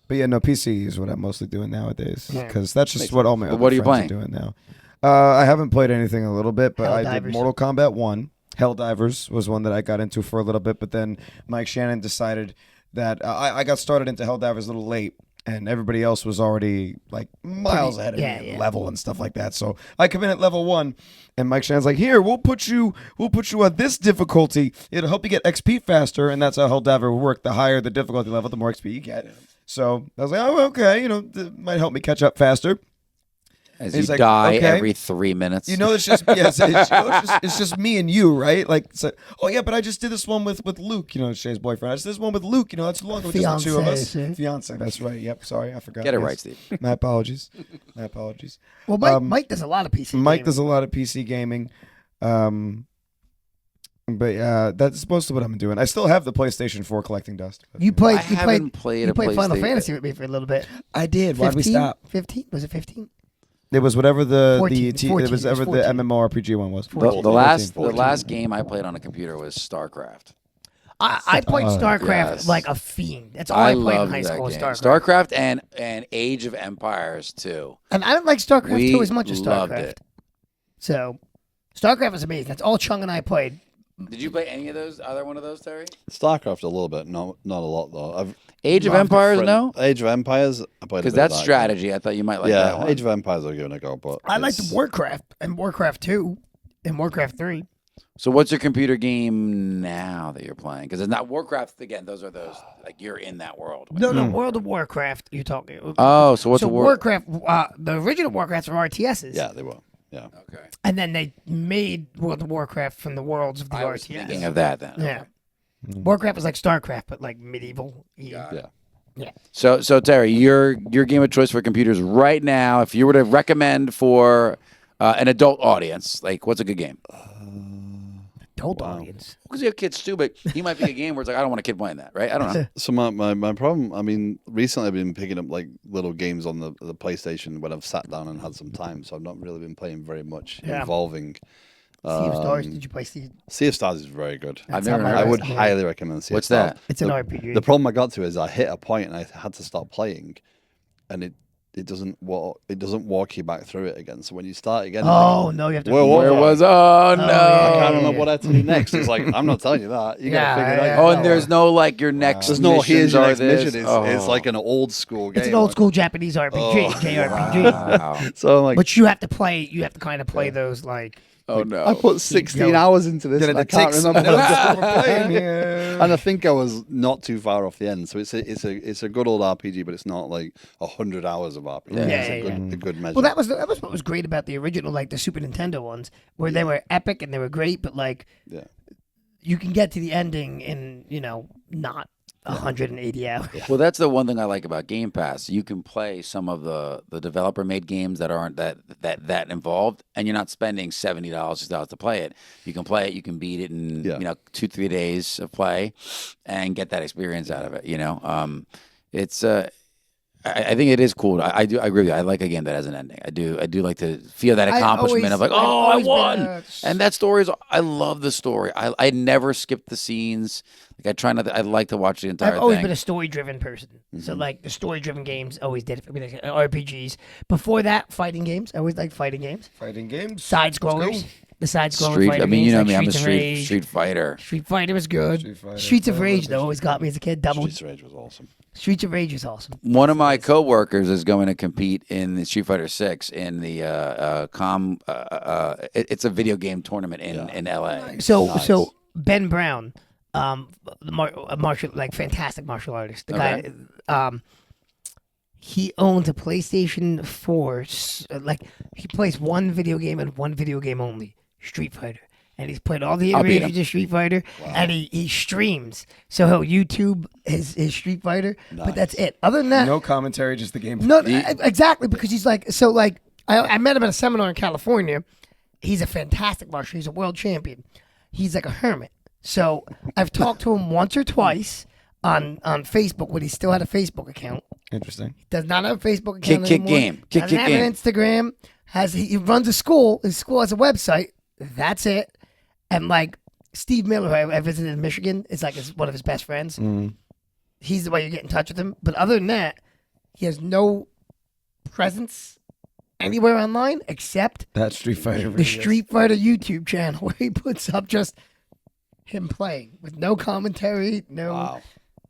But yeah, no, PC is what I'm mostly doing nowadays because that's just what all my other what are you friends playing? are doing now. I haven't played anything in a little bit, but I did Helldivers. Mortal Kombat 1. Helldivers was one that I got into for a little bit, but then Mike Shannon decided that I got started into Helldivers a little late, and everybody else was already like miles ahead of me in level and stuff like that. So I come in at level 1, and Mike Shannon's like, "Here, we'll put you on this difficulty. It'll help you get XP faster." And that's how Helldiver will work. The higher the difficulty level, the more XP you get. So I was like, "Oh, okay. That might help me catch up faster." As He's you like, die okay. every 3 minutes. It's just it's just me and you, right? Like, so, oh yeah, but I just did this one with Luke, Shay's boyfriend. I just did this one with Luke, that's long ago, just the two of us. Fiance, that's right. Yep, sorry, I forgot. Get it Yes. right, Steve. My apologies. Well, Mike does a lot of PC. Mike gaming. does a lot of PC gaming. But yeah, that's mostly what I'm doing. I still have the PlayStation 4 collecting dust. You played. I haven't played You a played Final PlayStation. Fantasy with me for a little bit. I did. Why'd we stop? 15? Was it 15? It was whatever the 14, the it's it 14, was it was ever the 14. MMORPG one was. The 14. last 14. game I played on a computer was StarCraft. I played StarCraft yes. like a fiend. That's all I played in love high that school. Was game. StarCraft. StarCraft and Age of Empires too. And I didn't like StarCraft We 2 as much as loved StarCraft. it. So, StarCraft was amazing. That's all Chung and I played. Did you play any of those? Either one of those, Terry? StarCraft a little bit, not a lot though. Age of Empires, no, Age of Empires, I played a because bit of that's that. strategy. I thought you might like Yeah, that one. Age of Empires I'll give it a go, but I liked it's- Warcraft and Warcraft 2 and Warcraft 3. So what's your computer game now that you're playing? Because it's not Warcraft again. Those are those like you're in that world. No, World of Warcraft. You're talking. Oh, so what's so a war? Warcraft? The original Warcrafts were RTSs. Yeah, they were. Yeah. Okay, And then they made World of Warcraft from the worlds of the I was RTS. thinking of that then. Yeah. Warcraft was like StarCraft, but like medieval. Yeah. So Terry, your game of choice for computers right now, if you were to recommend for an adult audience, like what's a good game? Adult audience. Because you have kids too, but he might pick a game where it's like I don't want a kid playing that, right? I don't know. So my problem, I mean, recently I've been picking up like little games on the PlayStation when I've sat down and had some time, so I've not really been playing very much Yeah. involving. Sea of Stars. Did you play Sea? Sea of Stars is very good. I've That's never on my heard I of would list. highly recommend Sea What's of Stars. that? It's an RPG. The problem I got to is I hit a point and I had to stop playing, and it doesn't walk you back through it again. So when you start again, Oh no, you have to. Whoa, whoa, Where whoa. was? Oh no! I can't remember yeah. what I had to do next. It's like I'm not telling you that. You Yeah, gotta figure it yeah. out. Oh, and there's no like your next. There's no here's missions your are next this. mission. It's Oh. like an old school game. It's an old school Japanese RPG, JRPG. Wow. So I'm like, But you have to play. You have to kind of play those like. Oh no! I put 16 going. hours into this, and I can't remember. what I did. Yeah. And I think I was not too far off the end. So it's a good old RPG, but it's not like 100 hours of RPG. Yeah. It's Yeah, a good measure. Well, that was what was great about the original, like the Super Nintendo ones, where they were epic and they were great, but like Yeah. you can get to the ending in not 180 hours. Well, that's the one thing I like about Game Pass. You can play some of the developer-made games that aren't that involved, and you're not spending $70, $60 to play it. You can play it, you can beat it in 2-3 days of play, and get that experience out of it. It's I think it is cool. I agree with you. I like a game that has an ending. I do like to feel that accomplishment of like, I've oh, I always been won. And that story is. I love the story. I never skip the scenes. Like I try not. I like to watch the entire thing. I've always been a story-driven person. So like the story-driven games always did it for me. Like RPGs. Before that, fighting games. I always liked fighting games. Fighting games. Side scrollers. The side scroller Street. fighting I mean, games, you know like me. I'm a Streets of Rage. Street Fighter. Street Fighter was good. Street Fighter. Streets of Oh, Rage what though a always got me as a kid. Double Streets of Rage was awesome. Streets of Rage is awesome. One of my coworkers is going to compete in the Street Fighter 6 in the it's a video game tournament in LA. So Ben Brown, martial fantastic martial artist. The guy, he owns a PlayStation 4. Like he plays one video game and one video game only, Street Fighter. And he's played all the I'll beat iterations of Street Fighter, and he streams. So he'll YouTube his Street Fighter, but that's it. Other than that, No commentary, just the game. no, exactly, because he's like, so like, I met him at a seminar in California. He's a fantastic martial. He's a world champion. He's like a hermit. So I've talked to him once or twice on Facebook when he still had a Facebook account. Interesting. Does not have a Facebook account Kick anymore. game. Doesn't have an Instagram. He runs a school. His school has a website. That's it. And like Steve Miller, who I visited in Michigan, is like one of his best friends. He's the way you get in touch with him. But other than that, he has no presence anywhere online except That Street Fighter. the Street Fighter YouTube channel where he puts up just him playing with no commentary. No, Wow.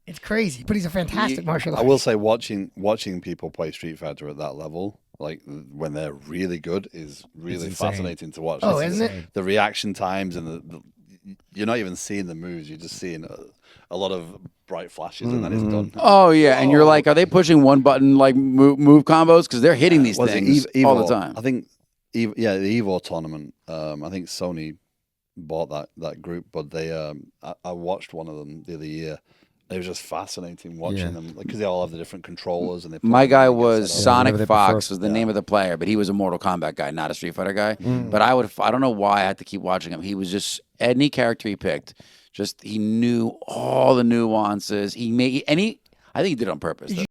it's crazy. But he's a fantastic martial I artist. will say, watching people play Street Fighter at that level, like when they're really good, is really insane. fascinating to watch. Oh, It's isn't it? The reaction times and the you're not even seeing the moves; you're just seeing a lot of bright flashes, and then it's done. Oh yeah, and you're like, are they pushing one button like move combos because they're hitting these Was it things Evo? all the time? I think, the Evo tournament. I think Sony bought that group, but they I watched one of them the other year. It was just fascinating watching them because they all have the different controllers and they. My guy them was set up. whatever Sonic they Fox prefer. was the name of the player, but he was a Mortal Kombat guy, not a Street Fighter guy. But I don't know why I had to keep watching him. He was just any character he picked, just he knew all the nuances. I think he did it on purpose. Though.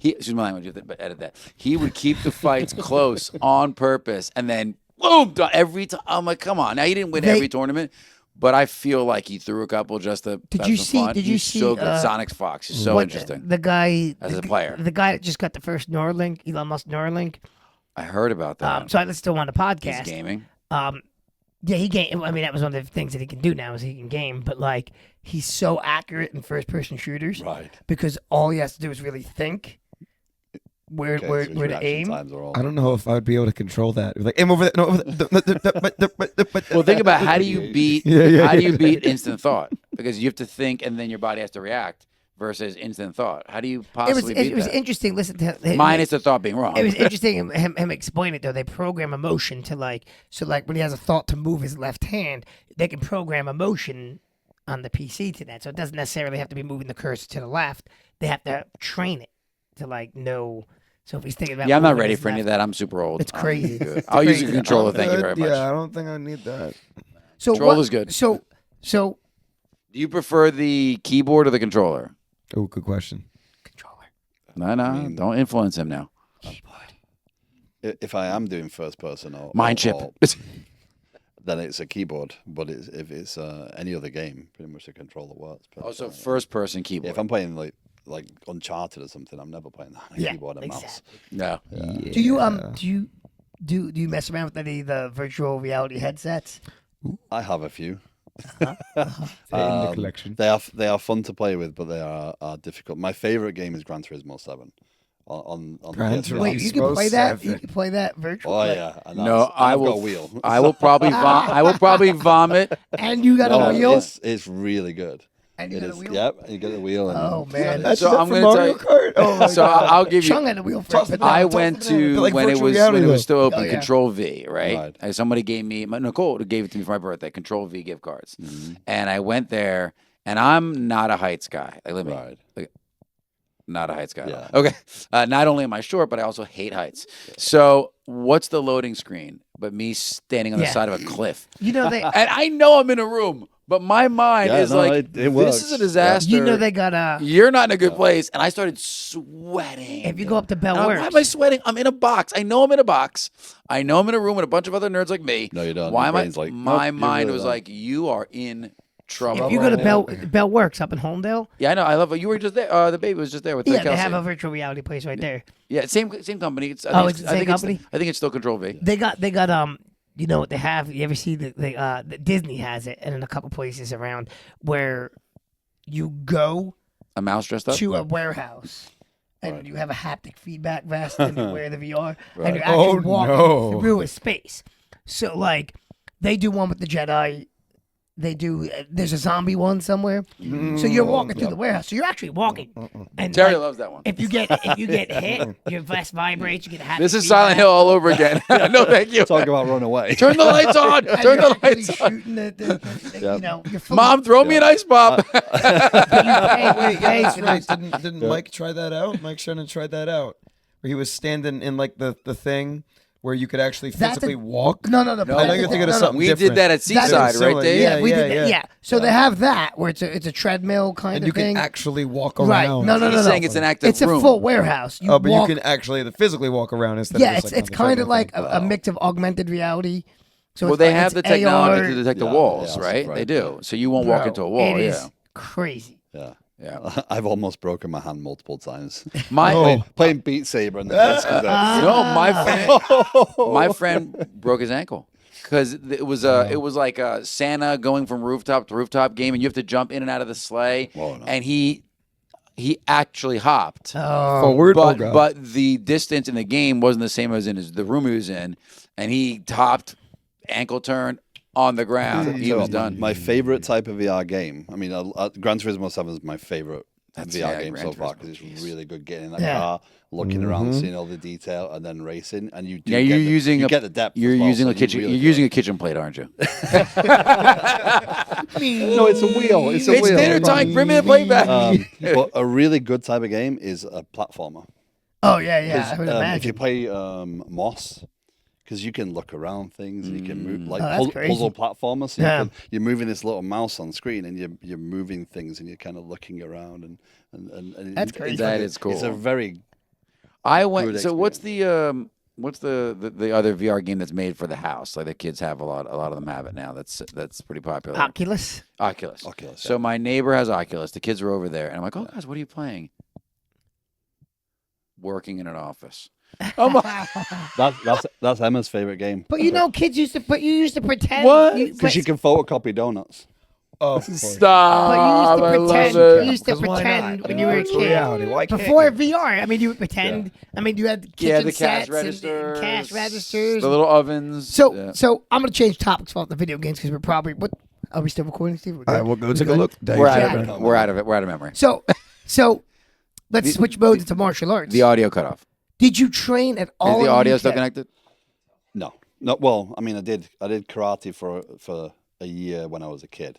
Excuse my language, you have to edit that. He would keep the fights close on purpose, and then boom, done every time. I'm like, come on, now he didn't win every tournament. But I feel like he threw a couple just to have some fun. Did you He's see so good. Sonic Fox. He's so interesting. The guy As a player. the guy that just got the first Neuralink, Elon Musk Neuralink. I heard about that. So I listened to him on the podcast. He's gaming. Yeah, he game. I mean, that was one of the things that he can do now is he can game. But like, he's so accurate in first-person shooters, Right. Because all he has to do is really think where Okay, so his to reaction aim. times are all- I don't know if I would be able to control that. Like aim over there. No, over there. Well, think about how do you beat beat instant thought? Because you have to think and then your body has to react versus instant thought. How do you possibly beat It was that? interesting. Listen to him. Minus the thought being wrong. It was interesting him explain it though. They program emotion to like when he has a thought to move his left hand, they can program emotion on the PC to that. So it doesn't necessarily have to be moving the cursor to the left. They have to train it to like know. So if he's thinking about I'm not moving ready his for any of left- that. I'm super old. It's crazy. Good. It's I'll use a crazy. controller. Thank you very much. Yeah, I don't think I need that. So Controller's good. So Do you prefer the keyboard or the controller? Oh, good question. controller, No, don't influence him now. keyboard. If I am doing first person or Mind chip. or- then it's a keyboard. But if it's any other game, pretty much the controller works. But, Also, first person yeah, keyboard. if I'm playing like Uncharted or something, I'm never playing that on a Yeah, keyboard and mouse. exactly. No. Do you mess around with any of the virtual reality headsets? I have a few. In the collection. They are fun to play with, but they are difficult. My favorite game is Gran Turismo 7 on the Gran PS5. Wait, you can Turismo play that? 7. You can play that virtual? Oh yeah, and No, that's- I I've got a will. wheel. I will probably. I will probably vomit. And you got Oh, a wheel? it's really good. And you It got a is. wheel? Yep, you get the wheel. And Oh, man. That's So that I'm for gonna tell Mario you- Kart. Oh my So God. I'll give you. Chung had a wheel for it, but I no, went talk about to Like when it virtual was reality, still open. Oh, yeah. Control V, right? Right. And somebody gave me Nicole gave it to me for my birthday. Control V gift cards, and I went there. And I'm not a heights guy. Like, let me. Right. Like, not a heights guy. Yeah. Okay. Not only am I short, but I also hate heights. So what's the loading screen? But me standing on the Yeah. side of a cliff. You know, they And I know I'm in a room, But my mind is like, it this works. is a disaster. You know they got You're not in a good place. And I started sweating. if you go up to Bell And Works. why am I sweating? I'm in a box. I know I'm in a box. I know I'm in a room with a bunch of other nerds like me. No, you don't. Why Your am I? brain's like, my nope, you mind really was don't. like, you are in trouble. If you go to Bell Works up in Holmdale, Yeah, I know. I love it. You were just there. The baby was just there with yeah, Kelsey. they have a virtual reality place right there. Yeah, same company. It's, Oh, it's the same company? I think it's still Control V. They got you know what they have? You ever see the Disney has it, and in a couple places around where you go A mouse dressed up. to a warehouse. And you have a haptic feedback vest and you wear the VR and you're Oh, actually walking no. through a space. So like they do one with the Jedi. They do. There's a zombie one somewhere. So you're walking through the warehouse. So you're actually walking. And Terry like, loves that one. if you get hit, your vest vibrates. You get a haptic This is feedback. Silent Hill all over again. No, thank you. Talk about run away. Turn the lights on. And Turn you're the actually lights on. shooting you know, you're fully, Mom, throw me an ice bomb. you pay Wait, yeah, that's for right. this. Didn't Mike try that out? Mike Shannon tried that out, where he was standing in like the thing where you could actually That's physically a- walk. No. I know you're thinking of something We different. did that at That's Seaside, similar. right, Dave? Yeah, we did that. yeah. Yeah. So they have that where it's a treadmill kind And of you can thing. actually walk Right. around. No. He's saying it's an active It's room. a full warehouse. You Oh, but walk, you can actually physically walk around instead yeah, of just it's like kind of on the like treadmill a mix of augmented reality. So Well, it's they like- have the it's technology AR. to detect the Yeah, walls, yeah, right? right. They do. So you won't walk Bro, into a wall. It is Yeah. crazy. Yeah. Yeah. I've almost broken my hand multiple times. My Playing Beat Saber and the desk is there. no, my friend broke his ankle because it was like a Santa going from rooftop to rooftop game, and you have to jump in and out of the sleigh, Whoa, no. and he actually hopped. forward. But the distance in the game wasn't the same as in the room he was in, and he topped, ankle turn on the ground. He was done. My favorite type of VR game. I mean, Gran Turismo 7 is my favorite VR yeah, game Gran so far Turismo, because it's jeez. really good getting in that Yeah. car, looking around, seeing all the detail, and then racing. And you do Yeah, get you're the, using you get the depth. You're as well, using so a kitchen. really You're do using it. a kitchen plate, aren't you? No, it's a wheel. It's a It's wheel. dinner time. Bring me the plate back. But a really good type of game is a platformer. Oh yeah. I would If you imagine. play Moss, because you can look around things and you can move like Oh, that's crazy. puzzle platformers. So Yeah. you're moving this little mouse on screen and you're moving things and you're kind of looking around and That's it's crazy. That like is cool. It's a very I went. Good So what's the other VR game that's made for the house? Like the kids have a lot of them have it now. That's pretty popular. Oculus. Oculus. Oculus, So my neighbor has Oculus. The kids are over there, and I'm like, "Oh, guys, what are you playing?" Working in an office. Oh my! that's Emma's favorite game But you know, kids used to pretend. What? because you can photocopy donuts. Oh, Stop! But you used to I love pretend. it. You used to 'Cause why pretend not? when you were a Virtual kid. reality. Why can't Before you? VR, I mean, you would pretend. I mean, you had kitchen Yeah, the cash sets and registers, cash registers. the little ovens. So, yeah. so I'm gonna change topics off the video games because we're probably. What are we still recording, Steve? We're All right, good? we'll go We take a good? look. we're out Yeah. of it. We're out of it. We're out of memory. So let's switch modes into martial arts. The audio cut off. Did you train at all? Is the in audio UK? still connected? No. Well, I mean, I did karate for a year when I was a kid,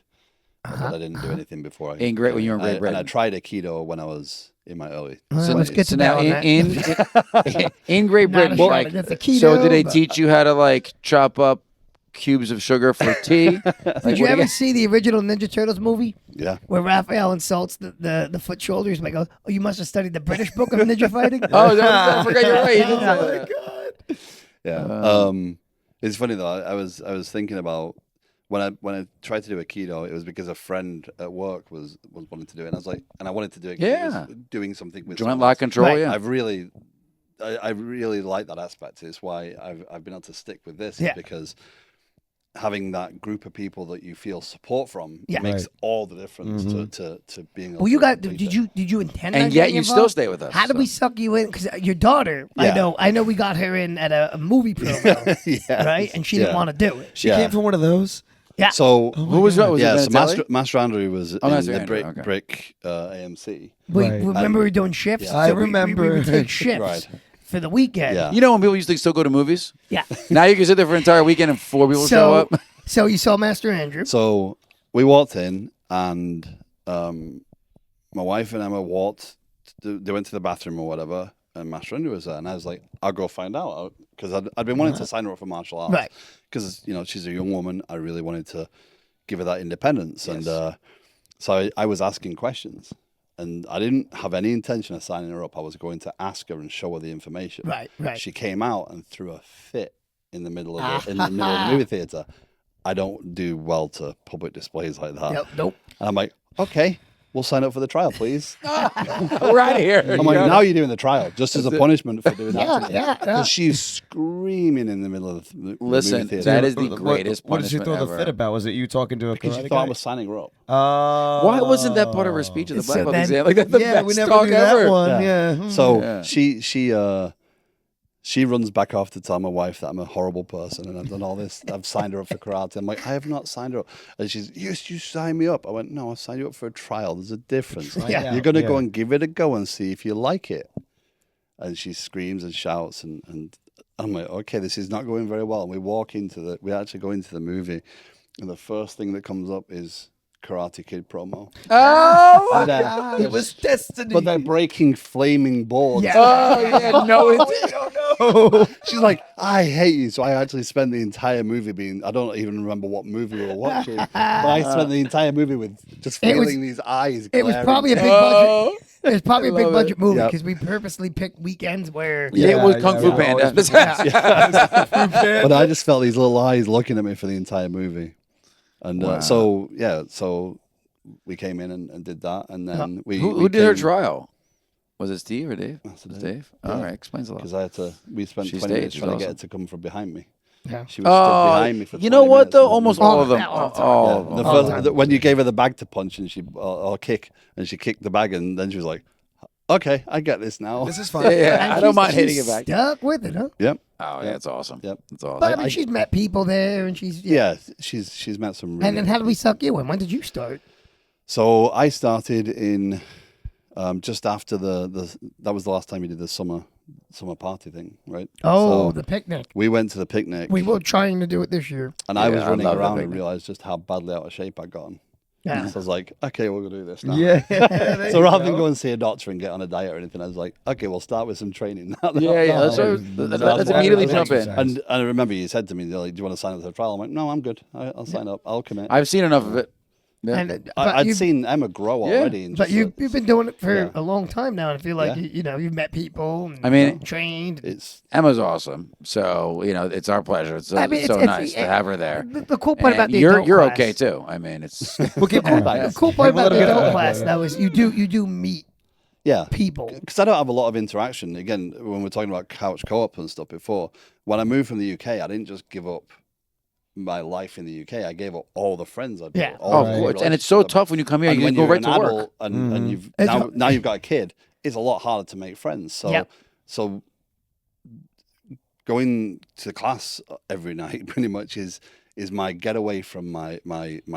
but I didn't do anything before. In Great- when you were in Great And I Britain. tried Aikido when I was in my early. Let's get to now that. in Great Not a Britain, shot like, against the keto, so did they but- teach you how to like chop up cubes of sugar for tea? Did you ever see the original Ninja Turtles movie Yeah. where Raphael insults the foot shoulders? Like, oh, you must have studied the British book of ninja fighting. I forgot you're right. You did say that. Yeah. It's funny though. I was thinking about when I tried to do Aikido, it was because a friend at work was wanting to do it, and I was like, and I wanted to do it. 'cause it was Yeah. doing something with Joint someone lock else. control. Right. Yeah. I really like that aspect. It's why I've been able to stick with this. Yeah. Because having that group of people that you feel support from Yeah. makes Right. all the difference to being able Well, you to got. complete Did it. you intend? on And yet getting you still involved? stay with us. How did we suck you in? Because your daughter, Yeah. I know, we got her in at a movie program, Yeah. right? And she didn't Yeah. want to do it. She Yeah. came from one of those. Yeah. So Who was that? Was yeah, it so Benatelli? Master Andrew was in Master the Andrew, brick okay. AMC. We Right. remember we were doing shifts. Yeah. So I we remember. would take shifts Right. for the weekend. Yeah. You know when people used to still go to movies? Yeah. Now you can sit there for an entire weekend and 4 people show up. So you saw Master Andrew. So we walked in, and my wife and Emma walked. They went to the bathroom or whatever, and Master Andrew was there, and I was like, "I'll go find out," because I'd been wanting to sign her up for martial arts, Right. Because she's a young woman, I really wanted to give her that independence. Yes. And so I was asking questions, and I didn't have any intention of signing her up. I was going to ask her and show her the information. Right. She came out and threw a fit in the middle of the movie theater. I don't do well to public displays like that. Nope. And I'm like, okay, we'll sign up for the trial, please. We're out of here. I'm like, now you're doing the trial, just as a punishment for doing that. to me. Yeah. Because she's screaming in the middle of the Listen, movie theater. that is the greatest What did she punishment throw the ever. fit about? Was it you talking to a because she karate thought I guy? was signing her up. Why wasn't that part of her speech at the So Black Belt then- exam? Like that's the Yeah, best we never talk knew ever. that one. Yeah. So Yeah. she runs back off to tell my wife that I'm a horrible person and I've done all this. I've signed her up for karate. I'm like, I have not signed her up. And she's, yes, you signed me up. I went, no, I signed you up for a trial. There's a difference. Yeah. You're going to go Yeah. and give it a go and see if you like it. And she screams and shouts and I'm like, okay, this is not going very well. And we actually go into the movie, and the first thing that comes up is Karate Kid promo. Oh, And then- It was destiny. but they're breaking flaming boards. Yeah. oh yeah, no, it's, Oh, She's like, I hate you. So I actually spent the entire movie I don't even remember what movie we were watching, but I spent the entire movie with just It was- feeling these eyes. It was glaring. probably a big Oh. budget. It was probably a big love budget it. movie Yep. because we purposely picked weekends where. yeah, it was Yeah, Kung yeah, Fu yeah. Panda. But I just felt these little eyes looking at me for the entire movie. And Wow. so we came in and did that. And then Who did her trial? Was it Steve or Dave? That's It was Dave. Dave. All right, explains a lot. Because we spent She 20 minutes staged, trying to was get her awesome. to come from behind me. Yeah. She was stood behind me for 20 you know what minutes though? and- Almost All all of of them. that, all the time. All Yeah, of the them. All first, time. when you gave her the bag to punch and or kick, and she kicked the bag, and then she was like, "Okay, I get this now." this is Yeah, fun. yeah, And I don't she's- mind hitting she's it back. Stuck with it, huh? Yep. Oh yeah, it's awesome. Yep. It's awesome. But I mean, she's met people there, and she's. Yeah, she's met some. Really And then how did we suck you in? When did you start? So I started in just after that was the last time we did the summer party thing, right? Oh, So the picnic. we went to the picnic, We were trying to do it this year. and I was Yeah, I running love that around and picnic. realized just how badly out of shape I'd gotten. Yeah. So I was like, okay, we're gonna do this now. Yeah. there So you rather than go. go and see a doctor and get on a diet or anything, I was like, okay, we'll start with some training. Yeah, that's right. Let's immediately jump in. And I remember you said to me, like, do you want to sign up for the trial? I'm like, no, I'm good. I'll sign up. I'll commit. I've seen enough of it. Yeah. And, I'd you've- seen Emma grow Yeah. already. And But just, you've been doing it for yeah. a long time now, and I feel like Yeah. you know you've met people. And, I mean- trained. it's Emma's awesome. So, it's our pleasure. It's so, I mean, so it's- nice to have her there. The cool part about And the you're adult you're class, okay too. I mean, it's We'll keep going back. The cool part We'll about let the her get adult back. class Yeah. though is you do meet yeah. people. Because I don't have a lot of interaction. Again, when we're talking about couch co-op and stuff before, when I moved from the UK, I didn't just give up my life in the UK. I gave up all the friends I built. Yeah. all oh, the of course. And relationships it's so I built. tough when you come here. And You when go you're right an to work. adult and you've It's- now you've got a kid, it's a lot harder to make friends. So Yep. so going to class every night pretty much is my getaway from my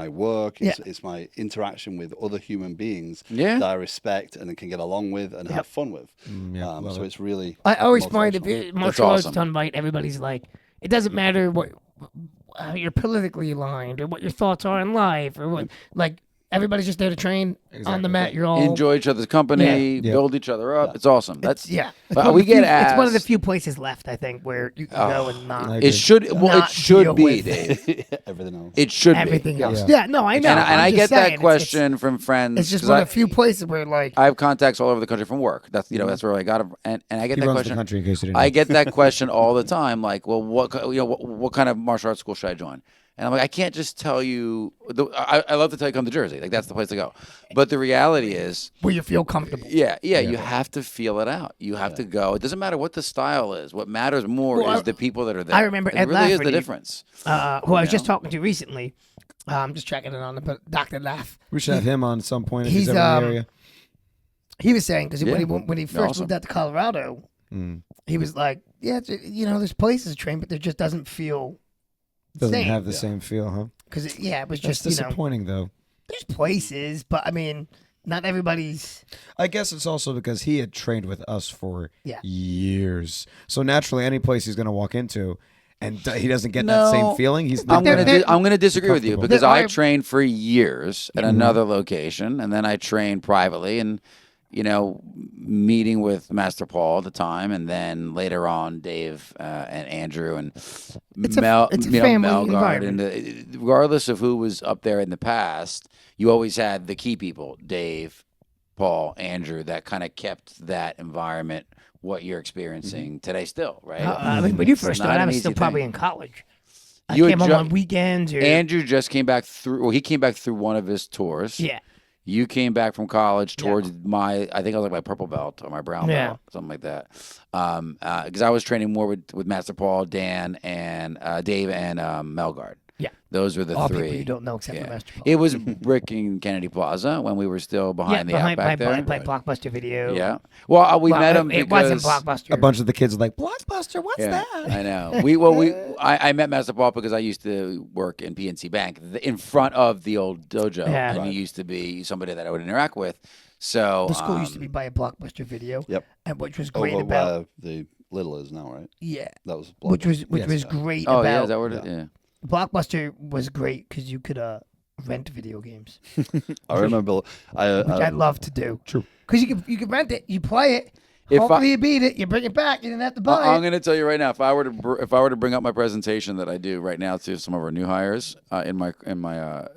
work. It's my interaction with other human beings Yeah. that I respect and can get along with and have fun with. Yeah, love So it. it's really I always find if motivational. martial arts awesome. done right, everybody's like, it doesn't matter what how you're politically aligned or what your thoughts are in life or what like everybody's just there to train on Exactly. the mat. You're all Enjoy each other's company, Yeah. build each other up. It's awesome. That's yeah. It's But one of we the few- get It's one of the asked- few places left, I think, where you can go and I not agree. it should well it Not should deal be, with- Dave. everything else. It should everything be. else. Yeah. Yeah, no, I know. And I'm I just get saying, that it's- question from friends. It's just 'cause one of the few places where like I have contacts all over the country from work. That's that's where I got them, and I get He that runs the question. country in case you didn't I know. get that question all the time. Like, well, what kind of martial arts school should I join? And I'm like, I can't just tell you. I love to tell you come to Jersey. Like that's the place to go. But the reality is, where you feel comfortable. yeah, you have to feel it out. You have to go. It doesn't matter what the style is. What matters more Well, is the people that are there. I remember it Ed really is the Lafferty, difference. Who I was just talking to recently. I'm just checking it on the Dr. Laugh. We should have him on some point if He's, he's ever in the area. He was saying because Yeah. when he first Awesome. moved out to Colorado, he was like, "Yeah, there's places to train, but there just doesn't feel Doesn't same. have the same feel, huh? Because it was That's just disappointing, though. there's places, but I mean, not everybody's. I guess it's also because he had trained with us for Yeah. years. So naturally, any place he's going to walk into, and he doesn't get No. that same feeling, he's I'm not they're- gonna- I'm gonna disagree with you comfortable. because There I are- trained for years at another location, and then I trained privately, and meeting with Master Paul at the time, and then later on Dave and Andrew and it's Mel, a family Melgard, environment. and regardless of who was up there in the past, you always had the key people, Dave, Paul, Andrew, that kind of kept that environment what you're experiencing today still, right? I mean, when you It's first not started, I an was easy still probably thing. in college. I You had came home ju- on weekends. Or, Andrew just came back through. Well, he came back through one of his tours. yeah. You came back from college towards I think I was like my purple belt or my brown Yeah. belt, something like that. Because I was training more with Master Paul, Dan, and Dave, and Melgard. Yeah. Those were the All three. people you don't know except Yeah. for Master Paul. It was Brick and Kennedy Plaza when we were still behind the behind Outback there. by Blockbuster Video. Yeah. Well, we met him It because wasn't Blockbuster. A bunch of the kids are like, Blockbuster, what's Yeah, that? I know. I met Master Paul because I used to work in PNC Bank in front of the old dojo, Yeah. and he used to be somebody that I would interact with. So The school used to be by a Blockbuster Video. Yep. And which was great Over about where the Little is now, right? yeah, That was which was Yes. great Oh about yeah, is that what it? Yeah. Blockbuster was great because you could rent video games, I remember. which I love to do. True. Because you could rent it, you play it. If Hopefully I- you beat it, you bring it back, you didn't have to buy I'm it. going to tell you right now, if I were to bring up my presentation that I do right now to some of our new hires in my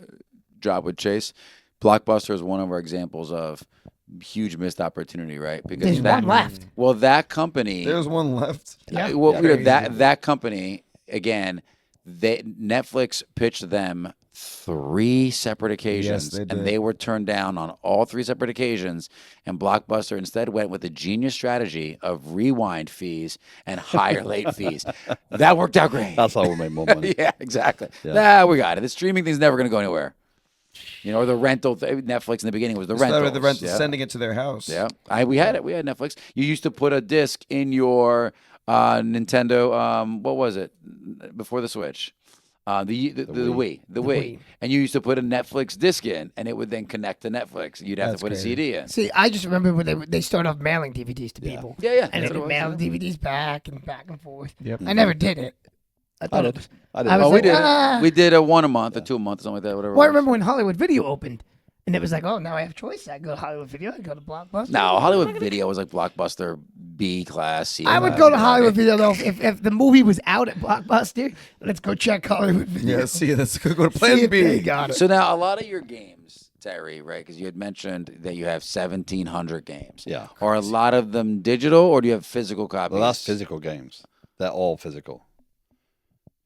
job with Chase, Blockbuster is one of our examples of huge missed opportunity, right? Because There's one left. Well, that company. There's one left. Yeah. That company again. Netflix pitched them 3 separate occasions, they did. and they were turned down on all 3 separate occasions. And Blockbuster instead went with the genius strategy of rewind fees and higher late fees. That worked out great. That's how we made more money. Yeah, exactly. Yeah. Nah, we got it. The streaming thing's never going to go anywhere. Or the rental. Netflix in the beginning was the rental. Started the rental, sending it to their house. Yeah, we had it. We had Netflix. You used to put a disc in your Nintendo. What was it before the Switch? The Wii, and you used to put a Netflix disc in, and it would then connect to Netflix. You'd have That's to put crazy. a CD in. See, I just remember when they started off mailing DVDs to people. Yeah. And That's they what would it mail was, the DVDs back and forth. Yep. I never did it. I I thought did. it was. I did. I was Oh, we like, did. ah. We did a 1 a month, or 2 a month, something like that. Whatever. Well, I it was. remember when Hollywood Video opened, and it was like, oh, now I have choice. I go to Hollywood Video, I go to Blockbuster. No, Hollywood Video was like Blockbuster B class. C I would class, go to you know. Hollywood Video though if the movie was out at Blockbuster. Let's go check Hollywood Video. Yeah, see, let's go to See Plan if they B. got it. So now a lot of your games, Terry, right? Because you had mentioned that you have 1,700 games. Yeah. Are a lot of them digital, or do you have physical copies? Well, that's physical games. They're all physical.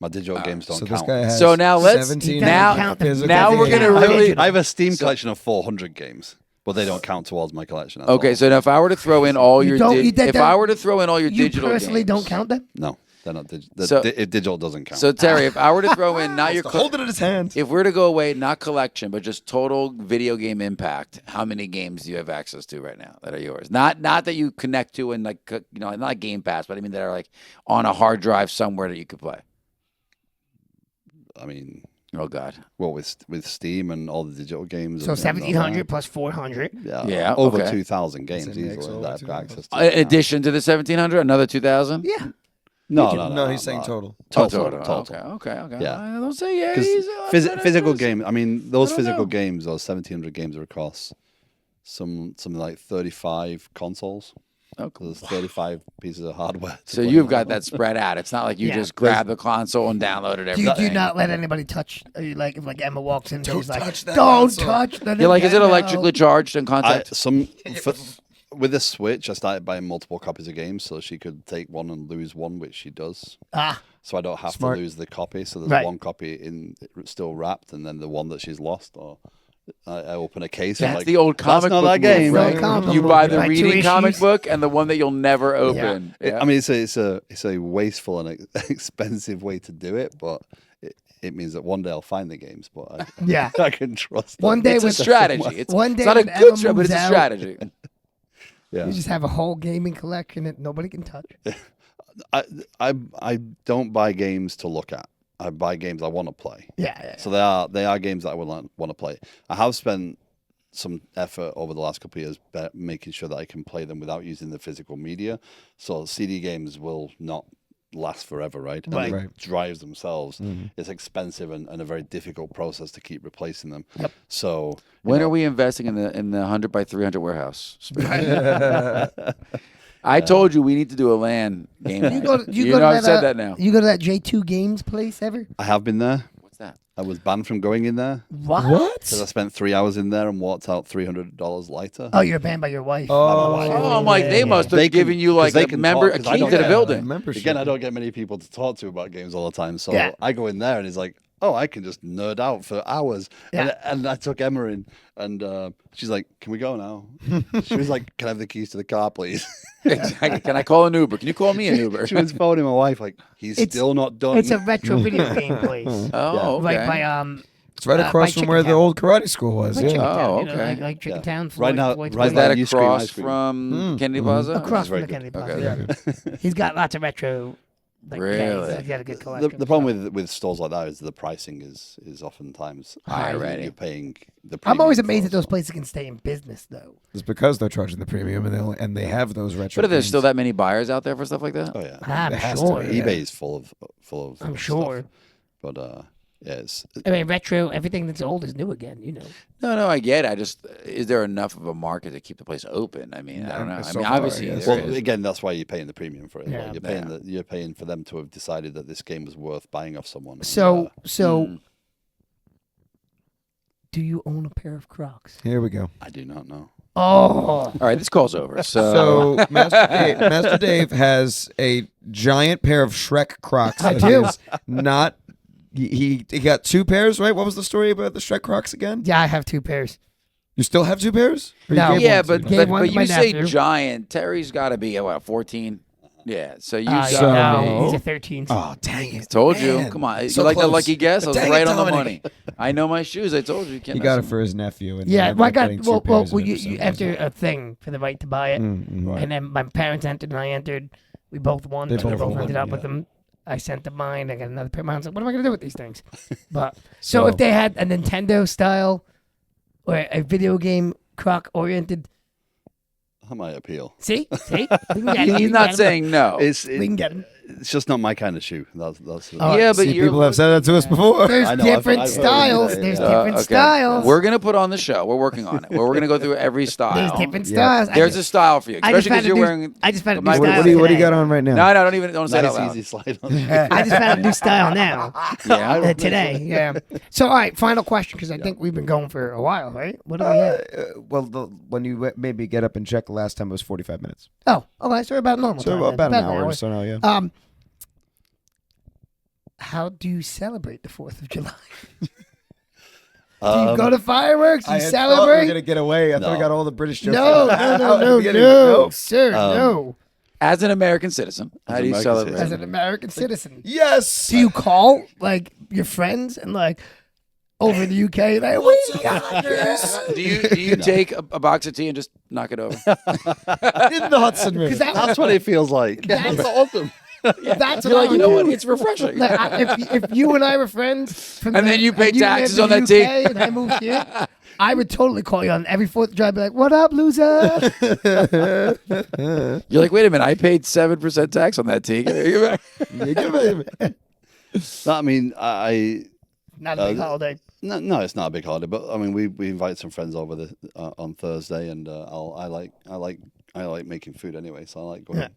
My digital games don't So count. this guy has So now let's- 17 now- count the physical now we're games. gonna really- I have a Steam So- collection of 400 games, but they don't count towards my collection. That's Okay, all. so now if I were to throw in all You your, don't- you did if that- I were to throw in all your You digital personally games, don't count them? No, they're not digital. So- If digital doesn't count. So Terry, if I were to throw in not your, Hold it in his hand. if we're to go away, not collection, but just total video game impact, how many games do you have access to right now that are yours? Not that you connect to and like not like Game Pass, but I mean that are like on a hard drive somewhere that you could play. I mean, Oh God. well, with Steam and all the digital games. So and things like 1,700 plus 400. that. Yeah, over okay. 2,000 games It's a mix, easily over that I've 2,000. access to. In addition to the 1,700, another 2,000. Yeah. No, he's saying total. Total. Okay. Yeah. I don't say yeah. Because physical game, I mean, those physical games, those 1,700 games are across something like 35 consoles. Okay. There's 35 pieces of hardware. to So play you've on. got that spread out. It's not like you Yeah. just grab the console and download it. Do you Everything. not let anybody touch? Like if Emma walks in, Don't she's like, touch that "Don't console." touch the." You're like, is it Nintendo." electrically charged and contact? With the Switch, I started buying multiple copies of games so she could take one and lose one, which she does. Ah, So I don't have Smart. to lose the copy. So there's Right. one copy still wrapped, and then the one that she's lost. Or I open a case. That's and like, the old comic That's not book that game. move, Right. right? Comic You book, buy the buy 2 reading comic issues. book and the one that you'll never open. I mean, it's a wasteful and expensive way to do it, but it means that one day I'll find the games. But yeah. I can trust. One them. day It's a with strategy. It's, one it's day not a when good Emma strategy, but it's a moves out, strategy. Yeah. You just have a whole gaming collection that nobody can touch. I don't buy games to look at. I buy games I want to play. Yeah. So they are games that I would want to play. I have spent some effort over the last couple of years making sure that I can play them without using the physical media. So CD games will not last forever, right? And Right. they Right. drive themselves. It's expensive and a very difficult process to keep replacing them. Yep. So When are we investing in the 100 by 300 warehouse? I told you we need to do a LAN game. You night. go to, You know I've said that now. You go to that J2 Games place ever? I have been there. What's that? I was banned from going in there because I spent 3 hours in there and walked out $300 lighter. Oh, you're banned by your wife. Oh, I'm like, they must have They can- given you 'cause like they a can member, talk, a 'cause I key don't to the get- building. Membership. Again, I don't get many people to talk to about games all the time, so Yeah. I go in there and he's like, "Oh, I can just nerd out for hours." Yeah. And I took Emma in, and she's like, "Can we go now?" She was like, "Can I have the keys to the car, please?" Exactly. Can I call an Uber? Can you call me an Uber? She was phoning my wife like, "He's It's- still not done." It's a retro video game place. Oh, okay. Right by It's right by across from Chicken where the Town. old karate school was. Like Yeah. Chicken Town, Oh, you know, okay. like Chicken Yeah. Town. Right now- Floyd's right Is place. now- that ice cream, across ice cream. from Kennedy Plaza? Across from very the good. Kennedy Plaza. Okay. Yeah. He's got lots of retro. Like, Really? Yeah, he's got a good collection. The problem with stores like that is the pricing is oftentimes High higher. already. You're paying the. I'm always premium amazed for that those it. places can stay in business, though. It's because they're charging the premium and they have those retro. But are there games. still that many buyers out there for stuff like that? Oh yeah, I'm It has to sure. be, yeah. eBay is full of I'm stuff. sure. But yeah, it's I mean, retro, everything that's old is new again, you know. No, I get it. I just, is there enough of a market to keep the place open? I mean, I don't know. I so mean, far, obviously, yes. there well is. again. That's why you're paying the premium for it. Yeah. Like, you're paying for them to have decided that this game was worth buying off someone. And, So, Hmm. do you own a pair of Crocs? Here we go. I do not know. Oh, All right, this call's over. So, So Master Dave has a giant pair of Shrek Crocs. I that do. is Not he got 2 pairs, right? What was the story about the Shrek Crocs again? yeah, I have 2 pairs. You still have 2 pairs? Or you No. gave yeah, one to but me? Gave one to my you say nephew. giant. Terry's got to be, what, 14? Yeah, so you Yeah, So- no, he's a 13. Oh, dang it! told you. Man. Come on. So you like that close. lucky guess? I was Dang it, right on the Dominic. money. I know my shoes. I told you. You can't He mess got it with for his nephew. And Yeah, ended well, I up got getting 2 well, pairs well of you, it, so you it was enter okay. a thing for the right to buy it, and then my parents entered and I entered. We both won. They but we both both won, ended up yeah. with them. I sent them mine. I got another pair of mine. I was like, what am I going to do with these things? But so if they had a Nintendo style or a video game Croc oriented, That might appeal. see, we can get 'em. We He's can not get 'em. saying no. we can get 'em. It's just not my kind of shoe. That's Oh, Yeah, but See, you're people have said that to us before. There's I know, different I've heard styles. that, There's yeah. different Okay. styles. We're going to put on the show. We're working on it. We're going to go through every style. There's different Yeah. styles. There's a style for you, I just especially because found a you're new- wearing. I just found a new What- style. What do you today. got on right now? No, don't say it out Nice loud. easy slide on. I just found a new style now. Yeah. Today. Yeah. So, all right, final question because I think we've been going for a while, right? What do we have? Well, when you maybe get up and check the last time it was 45 minutes. Oh, okay. So about normal So time. then. about an hour or so now, yeah. How do you celebrate the 4th of July? Do you go to fireworks? You I had thought we celebrate? were gonna get away. I thought I No. got all the British jokes. No, out. no, At the no, beginning. no, sir, no. As an American citizen, how do you American celebrate? As an American citizen, Yes. do you call like your friends and like over in the UK? Like, we got this. Do you take a box of tea and just knock it over? in the Hudson River. Because That's what it feels like. That's awesome. that's what You're I like, would you know do. what? It's refreshing. Like, if you and I were friends, from And then you pay and taxes lived in on the that UK And I moved here, I would totally call you on every 4th of July. Be like, "What up, loser?" You're like, wait a minute, I paid 7% tax on that tea. No, I mean, I Not a big holiday. no, it's not a big holiday, but I mean, we invite some friends over on Thursday, and I like making food anyway, so I like going. Yeah.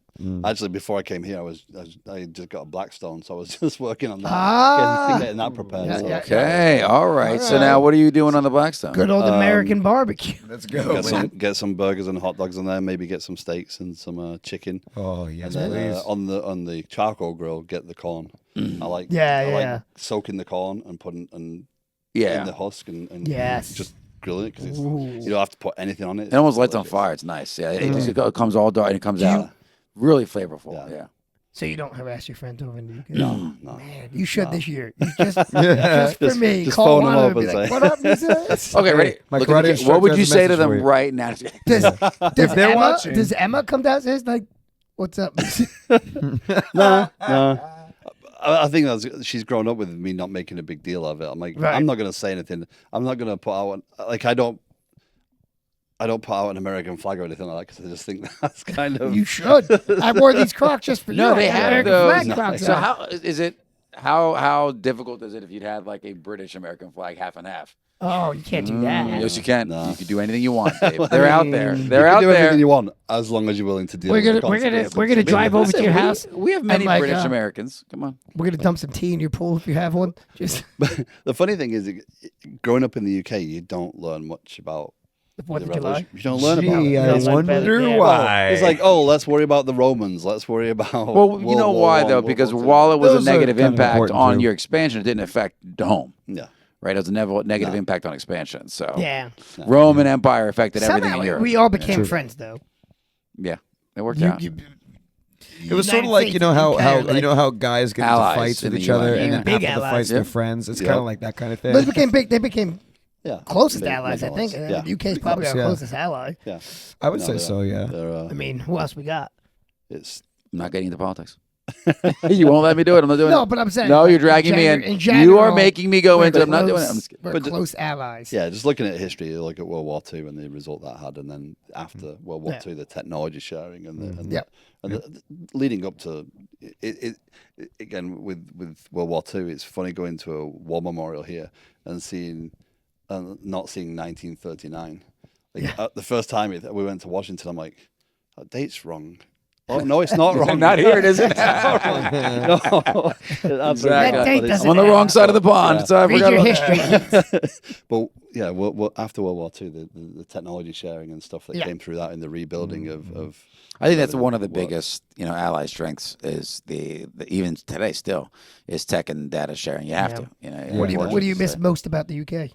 Actually, before I came here, I just got a Blackstone, so I was just working on that, Ah. getting that prepared. Yeah, so. yeah. Okay, all right. So now what are you doing on the Blackstone? Good old American barbecue. Let's go. Get some burgers and hot dogs on there. Maybe get some steaks and some chicken. Oh yes, And then please. on the charcoal grill, get the corn. I like Yeah, I yeah. like soaking the corn and putting in Yeah. the husk and Yes. just grilling it because Ooh. you don't have to put anything on it. It almost lights on fire. It's nice. Yeah, it comes all dark and it comes out really flavorful. Yeah. Yeah. So you don't harass your friends over in the UK? No. Man, you should this year. You just for me. just Call phone them one up and be and like, say- "What up, loser?" Okay, ready. My Look karate at the- instructor what would has you a say to message them for you. right now? Does they're Emma, watching. Does Emma come downstairs like, "What's up?" No. I think she's grown up with me not making a big deal of it. I'm like, Right. I'm not going to say anything. I'm not going to put out like I don't I don't put out an American flag or anything like that because I just think that's kind of. You should. I wore these Crocs just for you. No, they I got have American those. flag Crocs So on. how is it? How difficult is it if you'd had like a British American flag half and half? Oh, you can't do that. Yes, you can. No. You can do anything you want, Dave. They're out there. They're You out can do there. everything you want as long as you're willing to deal with the consequences. We're gonna drive over to your house. We have many and, like, British Americans. Come on. We're gonna dump some tea in your pool if you have one. Just The funny thing is, growing up in the UK, you don't learn much about the 4th the of July. revolution. You don't learn about it. Gee, You I don't learn about it, wonder yeah. why. It's like, oh, let's worry about the Romans. Let's worry about. Well, you World know War why One, though? World Because War Two. while it was Those a are negative kind of impact important, on too. your expansion, it didn't affect the home. Yeah. Right? It was a negative impact on expansion. So Yeah. Roman Empire affected everything Somehow in Europe. we all became True. friends though. Yeah, it worked out. It was sort of United like States you know and how UK how are like- you know how guys get into Allies fights in with the each other, UN. and then Big after the allies. fights they're Yep. friends. It's Yep. kind of like that kind of thing. But they became big. They became Yeah. closest Big- allies. I big think. allies. The UK is probably Close, our yeah. closest ally. Yeah. I would No, say they're- so. Yeah. they're, I mean, who else we got? it's I'm not getting into politics. You won't let me do it. I'm not doing No, it. but I'm saying. No, like, you're dragging me in. In You are general, making me go we're into it. I'm not doing it. close- I'm just kidding. We're But close allies. yeah, just looking at history, you look at World War II and the result that had, and then after World War Yeah. II, the technology sharing and the, Yep. and the leading up to it again with World War II, it's funny going to a war memorial here and seeing not seeing 1939. Like the first time we went to Washington, I'm like, that date's wrong. Oh no, it's not wrong. Not here, it isn't. No, Exactly. That date doesn't I'm on the wrong add side of the pond, so I Read forgot your about history. But yeah, after World War II, the technology sharing and stuff that Yeah. came through that in the rebuilding of I think that's one of the biggest, ally strengths is the even today still is tech and data sharing. You have Yeah. to. You know, What do you unfortunately, miss so. most about the UK?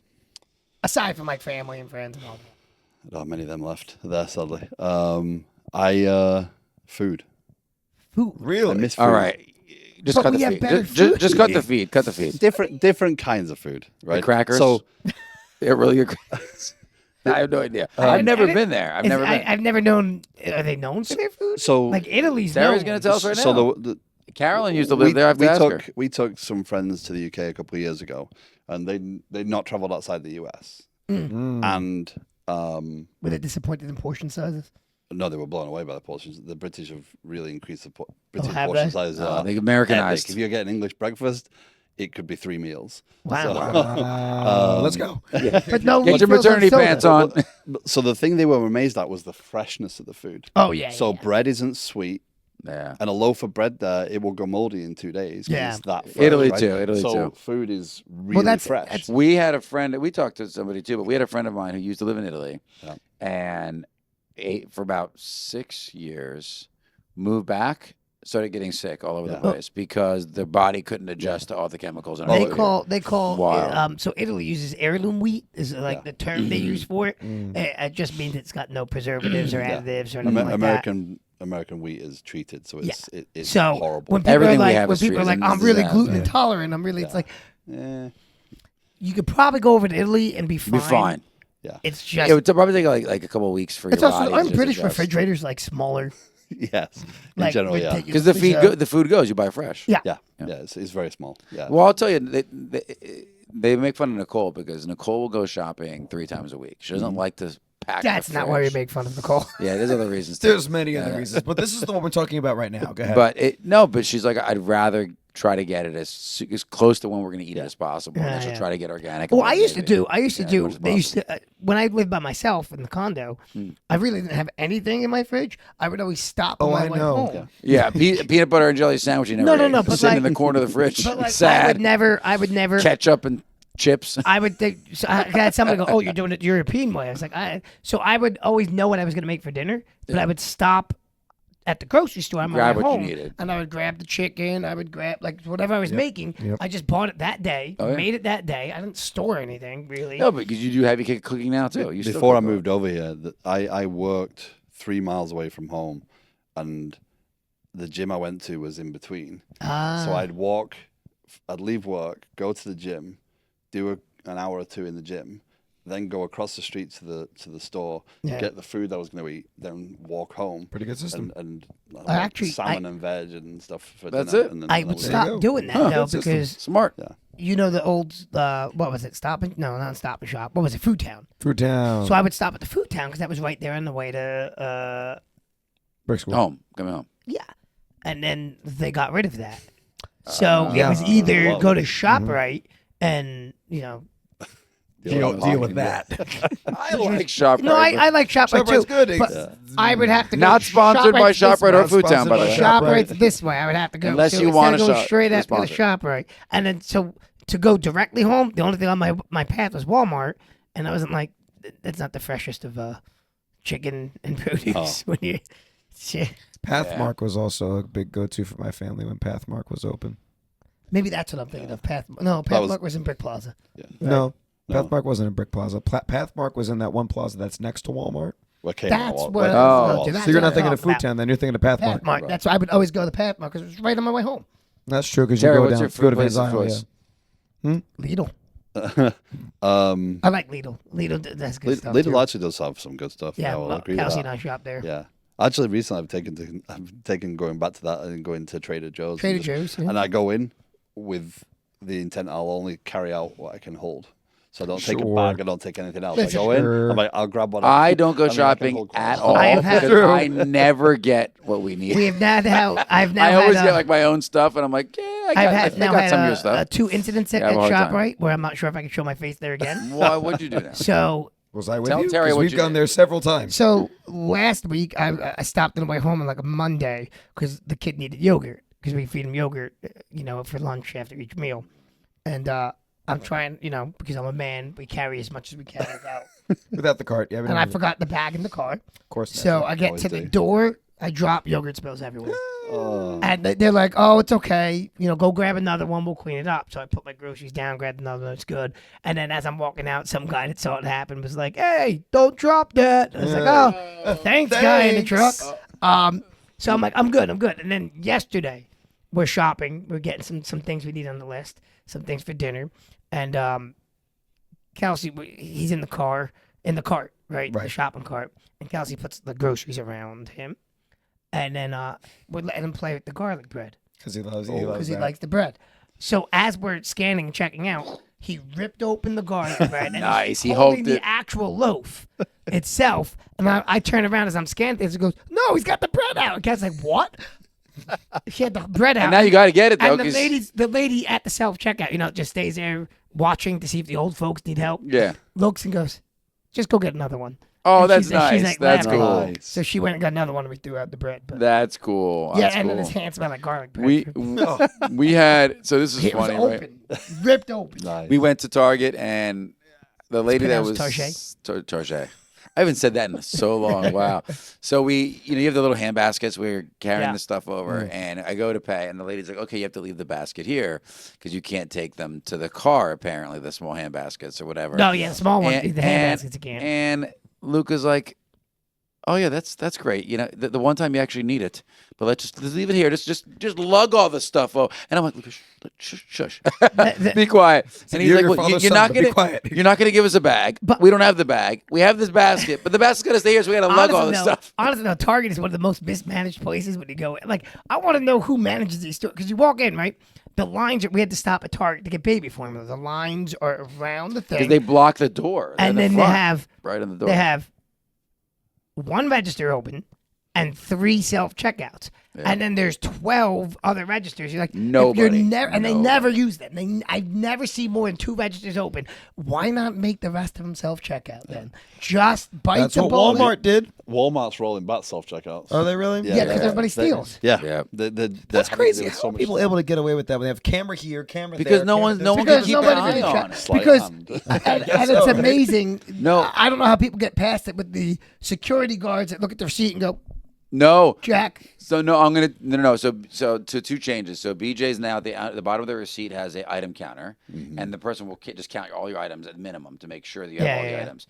Aside from like family and friends and all that. not many of them left there, sadly. Food. Who? I Really? miss food. All right, just But cut we the have feed. better Just, food just cut here. the feed. Cut the feed. Different kinds of food, right? crackers? So They're really good. I have no idea. I've never been there. I've never been. I've never known. Are they known for their food? so Like Italy's Terry's known. going to tell us right now. so the Carolyn used to live there. I have to ask her. we took some friends to the UK a couple of years ago, and they'd not traveled outside the US, and Were they disappointed in portion sizes? no, they were blown away by the portions. The British have really increased the British have portion they? size. They Americanized. epic. If you get an English breakfast, it could be 3 meals. Wow. Let's go. But no, Get your look, Phil's on maternity soda. pants on. So the thing they were amazed at was the freshness of the food. Oh yeah. So yeah. bread isn't sweet, Yeah. and a loaf of bread there, it will go moldy in 2 days. 'cause Yeah. it's that fresh, Italy right? too, Italy so too. food is really that's- fresh. that's- We had a friend. We talked to somebody too, but we had a friend of mine who used to live in Italy, Yeah. and ate for about 6 years, moved back, started getting sick all over the Yeah. place because their body couldn't adjust to all the chemicals. In our food. They call Wow. so Italy uses heirloom wheat is like the term they use for it. It just means it's got no preservatives or additives or anything like American wheat is treated, so it's it's So horrible. when people Everything are we like, have when is people are treated like, as I'm really disaster. gluten intolerant. I'm really. It's like Eh, you could probably go over to Italy and be fine. Be fine. It's just. It would probably take like a couple of weeks for it's your also body. aren't to British adjust. refrigerators like smaller. yes, in Like general, yeah. Because the ridiculously so. food goes, you buy fresh. Yeah. Yeah, it's very small. Yeah. Well, I'll tell you, they make fun of Nicole because Nicole will go shopping 3 times a week. She doesn't like to pack. That's the not why we fridge. make fun of Nicole. Yeah, there's other reasons. Too. There's many other reasons, but this is the one we're talking about right now. Go ahead. But she's like, I'd rather try to get it as close to when we're going to eat it as possible. And then she'll Yeah. try to get organic. Well, and I used to maybe- do. I used to yeah, do. as much as They used to when I lived by myself in the condo. I really didn't have anything in my fridge. I would always stop on Oh, my I way know. home. Yeah, peanut butter and jelly sandwich. You never No, ate. no, but sitting like- in the corner of the fridge, But like, sad. I would never. Ketchup and chips. I would think. So I had somebody go, "Oh, you're doing it the European way." I was like, So I would always know what I was going to make for dinner, but I would stop at the grocery store on my Grab way what you home, needed. and I would grab the chicken. I would grab like whatever I was making. I just bought it that day, Oh, yeah. made it that day. I didn't store anything really. No, because you do heavy cooking now too. You still Before I cook. moved over here, I worked 3 miles away from home, and the gym I went to was in between. So I'd leave work, go to the gym, do an hour or 2 in the gym, then go across the street to the store, get the food I was going to eat, then walk home. Pretty good system. And Actually, salmon and veg and stuff for That's dinner. it. And then I that would was it. stop go. doing that Huh, though good system. because Smart. you know the old what was it? Not Stop and Shop. What was it? Food Town. Food Town. So I would stop at the Food Town because that was right there on the way to Brick School. Home. Coming home. yeah. And then they got rid of that. So it Yeah. was either Well, go to ShopRite and Deal with that. I like ShopRite. no, I like ShopRite too. ShopRite's good. But I would have to go Not sponsored by ShopRite's this ShopRite or way. Food Town, by the way. ShopRite's this way. I would have to go. Unless so you instead want of to going shop- straight to after the sponsor. ShopRite, and then so to go directly home, the only thing on my path was Walmart, and I wasn't like, that's not the freshest of chicken and produce when you. Shit. Pathmark was also a big go-to for my family when Pathmark was open. Maybe that's what I'm thinking of. Pathmark was in Brick Plaza. No, No. Pathmark wasn't in Brick Plaza. Pathmark was in that one plaza that's next to Walmart. That's what. Oh. that's So you're what not I'm thinking of talking Food Town, then you're thinking of Pathmark. about. Pathmark. That's why I would always go to Pathmark because it was right on my way home. That's true because you Terry, go what's down, your go to place Van of Zyl, choice? Lidl. Um, I like Lidl. That's good stuff. Lidl too. actually does have some good stuff. Yeah, I'll agree with Kelsey that. and I shop there. Yeah. Actually, recently I've taken going back to that and going to Trader Joe's. Trader and Joe's. Yeah. And I go in with the intent I'll only carry out what I can hold. So I don't take a Sure. bag. I don't take anything else. I Listen, go in. sure. I'm like, I'll grab what I don't go I mean, I can shopping hold at clothes. all I have had- because I never get what we need. We have not had. I've now I always had, get like my own stuff, and I'm like, yeah, I I've got had some of your stuff. 2 incidents at Yeah, I have a hard time. ShopRite where I'm not sure if I can show my face there again. Why would you do that? So Was I with Tell you? Terry 'Cause what we've you gone did. there several times. So last week, I stopped on the way home on like a Monday because the kid needed yogurt because we feed him yogurt, for lunch after each meal. And I'm trying, because I'm a man, we carry as much as we can without. Without the cart. Yeah, we And don't I need it. forgot the bag in the car. Of course. So I get Always to the do. door, I drop yogurt spills everywhere. Oh. And they're like, oh, it's okay. Go grab another one. We'll clean it up. So I put my groceries down, grabbed another one. It's good. And then as I'm walking out, some guy that saw it happen was like, hey, don't drop that. I was like, oh, thanks, guy in the truck. So I'm like, I'm good. And then yesterday, we're shopping. We're getting some things we need on the list, some things for dinner. And Kelsey, he's in the cart, right? The Right. shopping cart. And Kelsey puts the groceries around him. And then we're letting him play with the garlic bread Because he loves because he that. likes the bread. So as we're scanning and checking out, he ripped open the garlic bread and Nice. He he's holding hulked the it. actual loaf itself. And I turn around as I'm scanning things and goes, no, he's got the bread out. And Kat's like, what? She had the bread out. And now you got to get it though, And because the lady at the self checkout, just stays there watching to see if the old folks need help. yeah. Looks and goes, just go get another one. Oh, And that's she's like nice. That's laughing. cool. Nice. So she went and got another one and we threw out the bread. But That's cool. yeah, That's and cool. then his hands smell like garlic bread. We had, so this is It was funny, right? open, ripped open. Nice. We went to Target and the lady that was pronounced Target. I haven't said that in so long. Wow. So we, you have the little hand baskets where you're carrying Yeah. the stuff over, and I go to pay, and the lady's like, "Okay, you have to leave the basket here because you can't take them to the car. Apparently, the small hand baskets or whatever." No, yeah, the small one, And- the hand and- baskets again. And Luca's like, "Oh yeah, that's great. The one time you actually need it, but let's leave it here. Just lug all the stuff over." And I'm like, "Luca, shush, be quiet." And he's You're like, your well, father's "You're son, not but be gonna, quiet." you're not gonna give us a bag. But- We don't have the bag. We have this basket, but the basket's gonna stay here, so we gotta lug all this stuff." Honestly, though, Target is one of the most mismanaged places when you go. Like, I want to know who manages these stores because you walk in, right? The lines we had to stop at Target to get baby formula. The lines are around the Because thing, they block the door, and in the then front, they have right on the door. one register open and 3 self checkouts. And then there's 12 other registers. You're like, if Nobody. you're and they Nobody. never use them. I never see more than 2 registers open. Why not make the rest of them self checkout then? Just bite That's the what bullet. Walmart did. Walmart's rolling back self checkouts. Are they really? Yeah, because everybody steals. Yeah, Yeah. That's crazy. How are people able to get away with that when they have camera here, camera Because there? no camera one- there? no one Because can keep an nobody eye really on tra- it. Sleight of because hand. and guess it's so, right? amazing. No. I don't know how people get past it with the security guards that look at the receipt and go, No. Jack. So no, I'm gonna no. So to 2 changes. So BJ's now at the bottom of the receipt has a item counter, and the person will just count all your items at minimum to make sure that you have Yeah, all the yeah. items.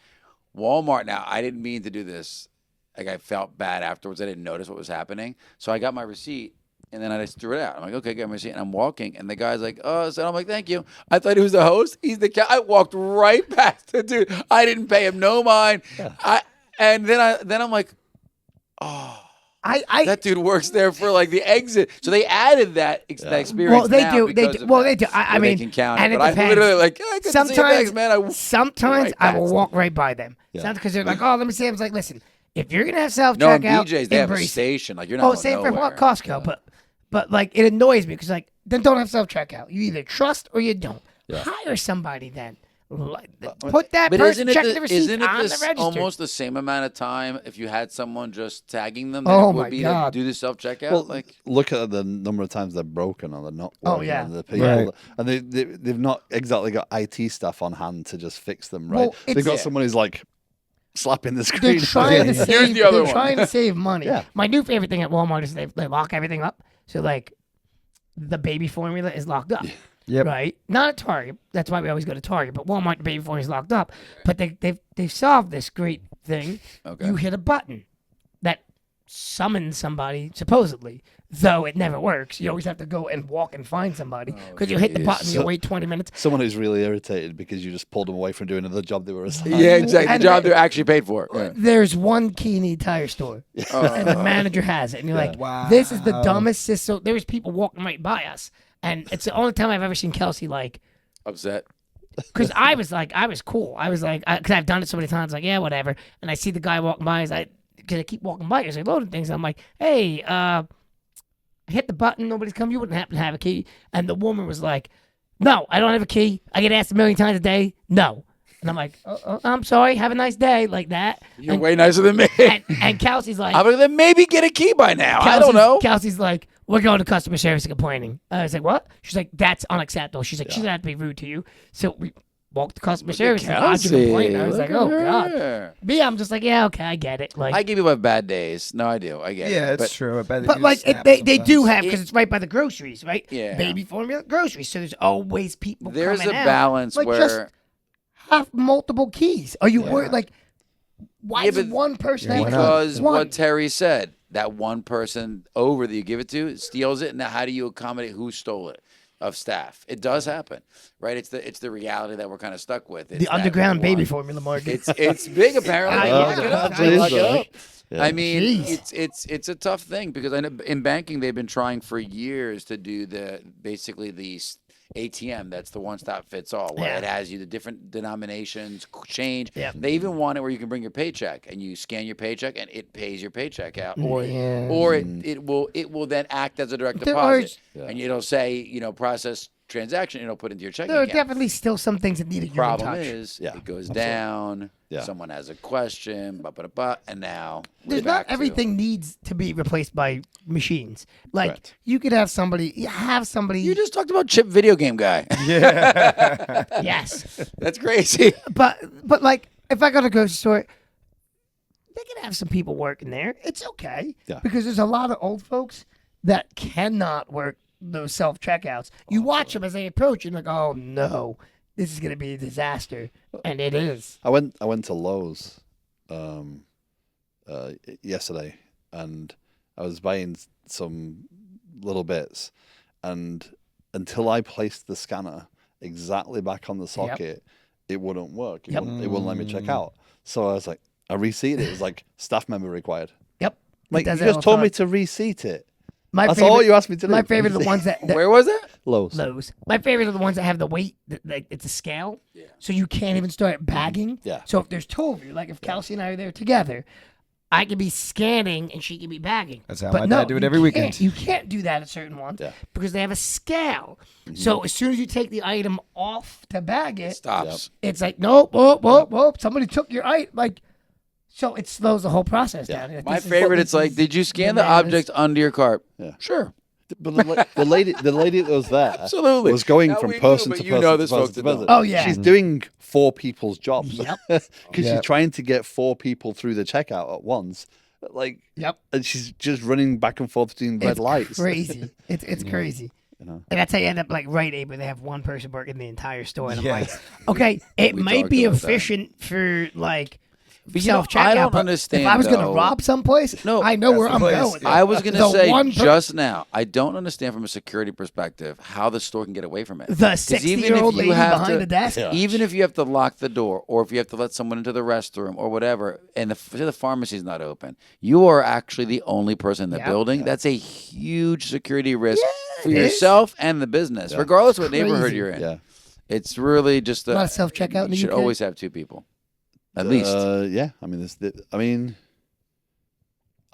Walmart now, I didn't mean to do this. Like I felt bad afterwards. I didn't notice what was happening. So I got my receipt. And then I just threw it out. I'm like, okay, get my receipt. And I'm walking, and the guy's like, oh, so I'm like, thank you. I thought he was the host. He's the I walked right past the dude. I didn't pay him no mind. And then I'm like, oh. That dude works there for like the exit. So they added that experience. Well, they now do. They because do. of Well, that. they do. I Where mean, they can count and it. it But I depends. literally like, I couldn't see your Sometimes, bags, man. sometimes right I will past walk right by them. Yeah. Because they're like, oh, let me see. I was like, listen, if you're gonna have self No, in checkout, BJ's they have a embrace it. station. Like you're not Oh, going same for nowhere. Costco, but like it annoys me because like then don't have self checkout. You either trust or you don't. Yeah. Hire somebody then. Put that But person isn't check it, the receipt isn't it on the this register. almost the same amount of time if you had someone just tagging them than Oh it would my be God. to do the self checkout? Well, Like look at the number of times they're broken or they're not Oh, working. yeah. And the people Right. and they've not exactly got IT staff on hand to just fix them, right? Well, They've got it's- someone who's like slapping the screen. They're trying to Here's save. the other They're one. trying to save money. Yeah. My new favorite thing at Walmart is they lock everything up. So like, the baby formula is locked up. Yep. Right. Not at Target. That's why we always go to Target. But Walmart, the baby formula is locked up. But they've solved this great thing. Okay. You hit a button that summons somebody supposedly. Though it never works. You always have to go and walk and find somebody because you hit the geez. button, you wait 20 minutes. Someone who's really irritated because you just pulled them away from doing another job they were assigned. yeah, exactly. And The job they- they're actually paid for. Yeah. There's one key in the entire store, and the manager has it, and you're like, "This is the dumbest system." There's people walking right by us, and it's the only time I've ever seen Kelsey like, Upset. because I was cool. I was like, because I've done it so many times, like, yeah, whatever. And I see the guy walking by, because I keep walking by, because I loading things. I'm like, hey, hit the button, nobody's come. You wouldn't happen to have a key. And the woman was like, no, I don't have a key. I get asked a million times a day. No. And I'm like, I'm sorry. Have a nice day, like that. You're and, way nicer than me. and Kelsey's like, I would then maybe get a key by now. I don't know. Kelsey's like, we're going to customer service and complaining. I was like, what? She's like, that's unacceptable. She's like, she doesn't have to be rude to you. So we walked to customer service and lodged a complaint. I was like, oh God. Me, I'm just like, yeah, okay, I get it. Like, I give you have bad days. No, I do. I get it. Yeah, it's But true. I bet they but do like snap they do sometimes. have, because it's right by the groceries, right? Yeah. Baby formula groceries. So there's always people there's a coming out. balance Like, where just have multiple keys. Are you worried? Like, why Yeah, does but one person Yeah, have why not? because one? what Terry said, that one person over that you give it to steals it. Now, how do you accommodate who stole it of staff? It does happen, right? It's the reality that we're kind of stuck with. It's The that underground baby one. formula market. It's big apparently. Yeah, Look it yeah, up. yeah. Look it up. Yeah. I mean, Jeez. it's a tough thing because I know in banking they've been trying for years to do basically the ATM. That's the one stop fits all, where Yeah. it has you the different denominations change. Yeah. They even want it where you can bring your paycheck and you scan your paycheck and it pays your paycheck out, Yeah. or it will then act as a direct There are- deposit, and it'll say process transaction. It'll put into your checking There are account. definitely still some things that need a human Problem touch. is, Yeah, it goes absolutely. down. Yeah. Someone has a question, and now we're There's not back to- everything needs to be replaced by machines. Like Correct. you could have somebody. You just talked about Chip video game guy. yes, That's crazy. but like if I go to a grocery store, they can have some people working there. It's okay. Yeah. Because there's a lot of old folks that cannot work those self checkouts. You watch them as they approach, and like, oh no, this is gonna be a disaster, and it is. I went to Lowe's yesterday, and I was buying some little bits, and until I placed the scanner exactly back on the socket, it wouldn't work. It, Yep. it wouldn't let me check out. So I was like, I reseated it. It was like staff member required. Yep. It Like, you does it all just the told me time. to reseat it. My That's favorite, all you asked me to do. My favorite are the ones that Where was that? Lowe's. Lowe's. My favorite are the ones that have the weight, like it's a scale, so you can't even start bagging. Yeah. So if there's two of you, like if Kelsey and I are there together, I could be scanning and she could be bagging. That's how But my no, dad do it you every can't- weekend. You can't do that at certain ones Yeah. because they have a scale. So as soon as you take the item off to bag it, Stops. it's like nope, whoop. Somebody took your item. Like, so it slows the whole process down. Like, My this is- favorite, this it's like, is did you scan the bananas. object under your cart? Yeah. Sure. But the lady that was there Absolutely. was going Now, from we do, person but to you person know to this person folks to that person. don't. Oh, yeah. She's doing 4 people's jobs. Yep. Because Yeah. she's trying to get 4 people through the checkout at once. Like, Yep. and she's just running back and forth between red It's lights. crazy. It's crazy. know. And that's how you end up like Rite Aid, where they have one person working the entire store. And I'm Yeah. like, okay, it We might talked be about that. efficient for like But you know, self-checkout. I don't but understand, If I was going to though. rob someplace, No, I know where that's I'm the place. going. Yeah. I was going to The say one just now, I don't understand from a security perspective how the store can get away from it. The 'Cause even if 60-year-old you lady have behind to- the desk. Yeah. Even if you have to lock the door, or if you have to let someone into the restroom or whatever, and the pharmacy's not open, you are actually the only person in the Yeah. building. That's a huge security risk for it is. yourself and the business, regardless of what neighborhood Crazy. you're in. Yeah. It's really just A lot of self-checkout in the You should UK? always have two people, at least. Yeah. I mean,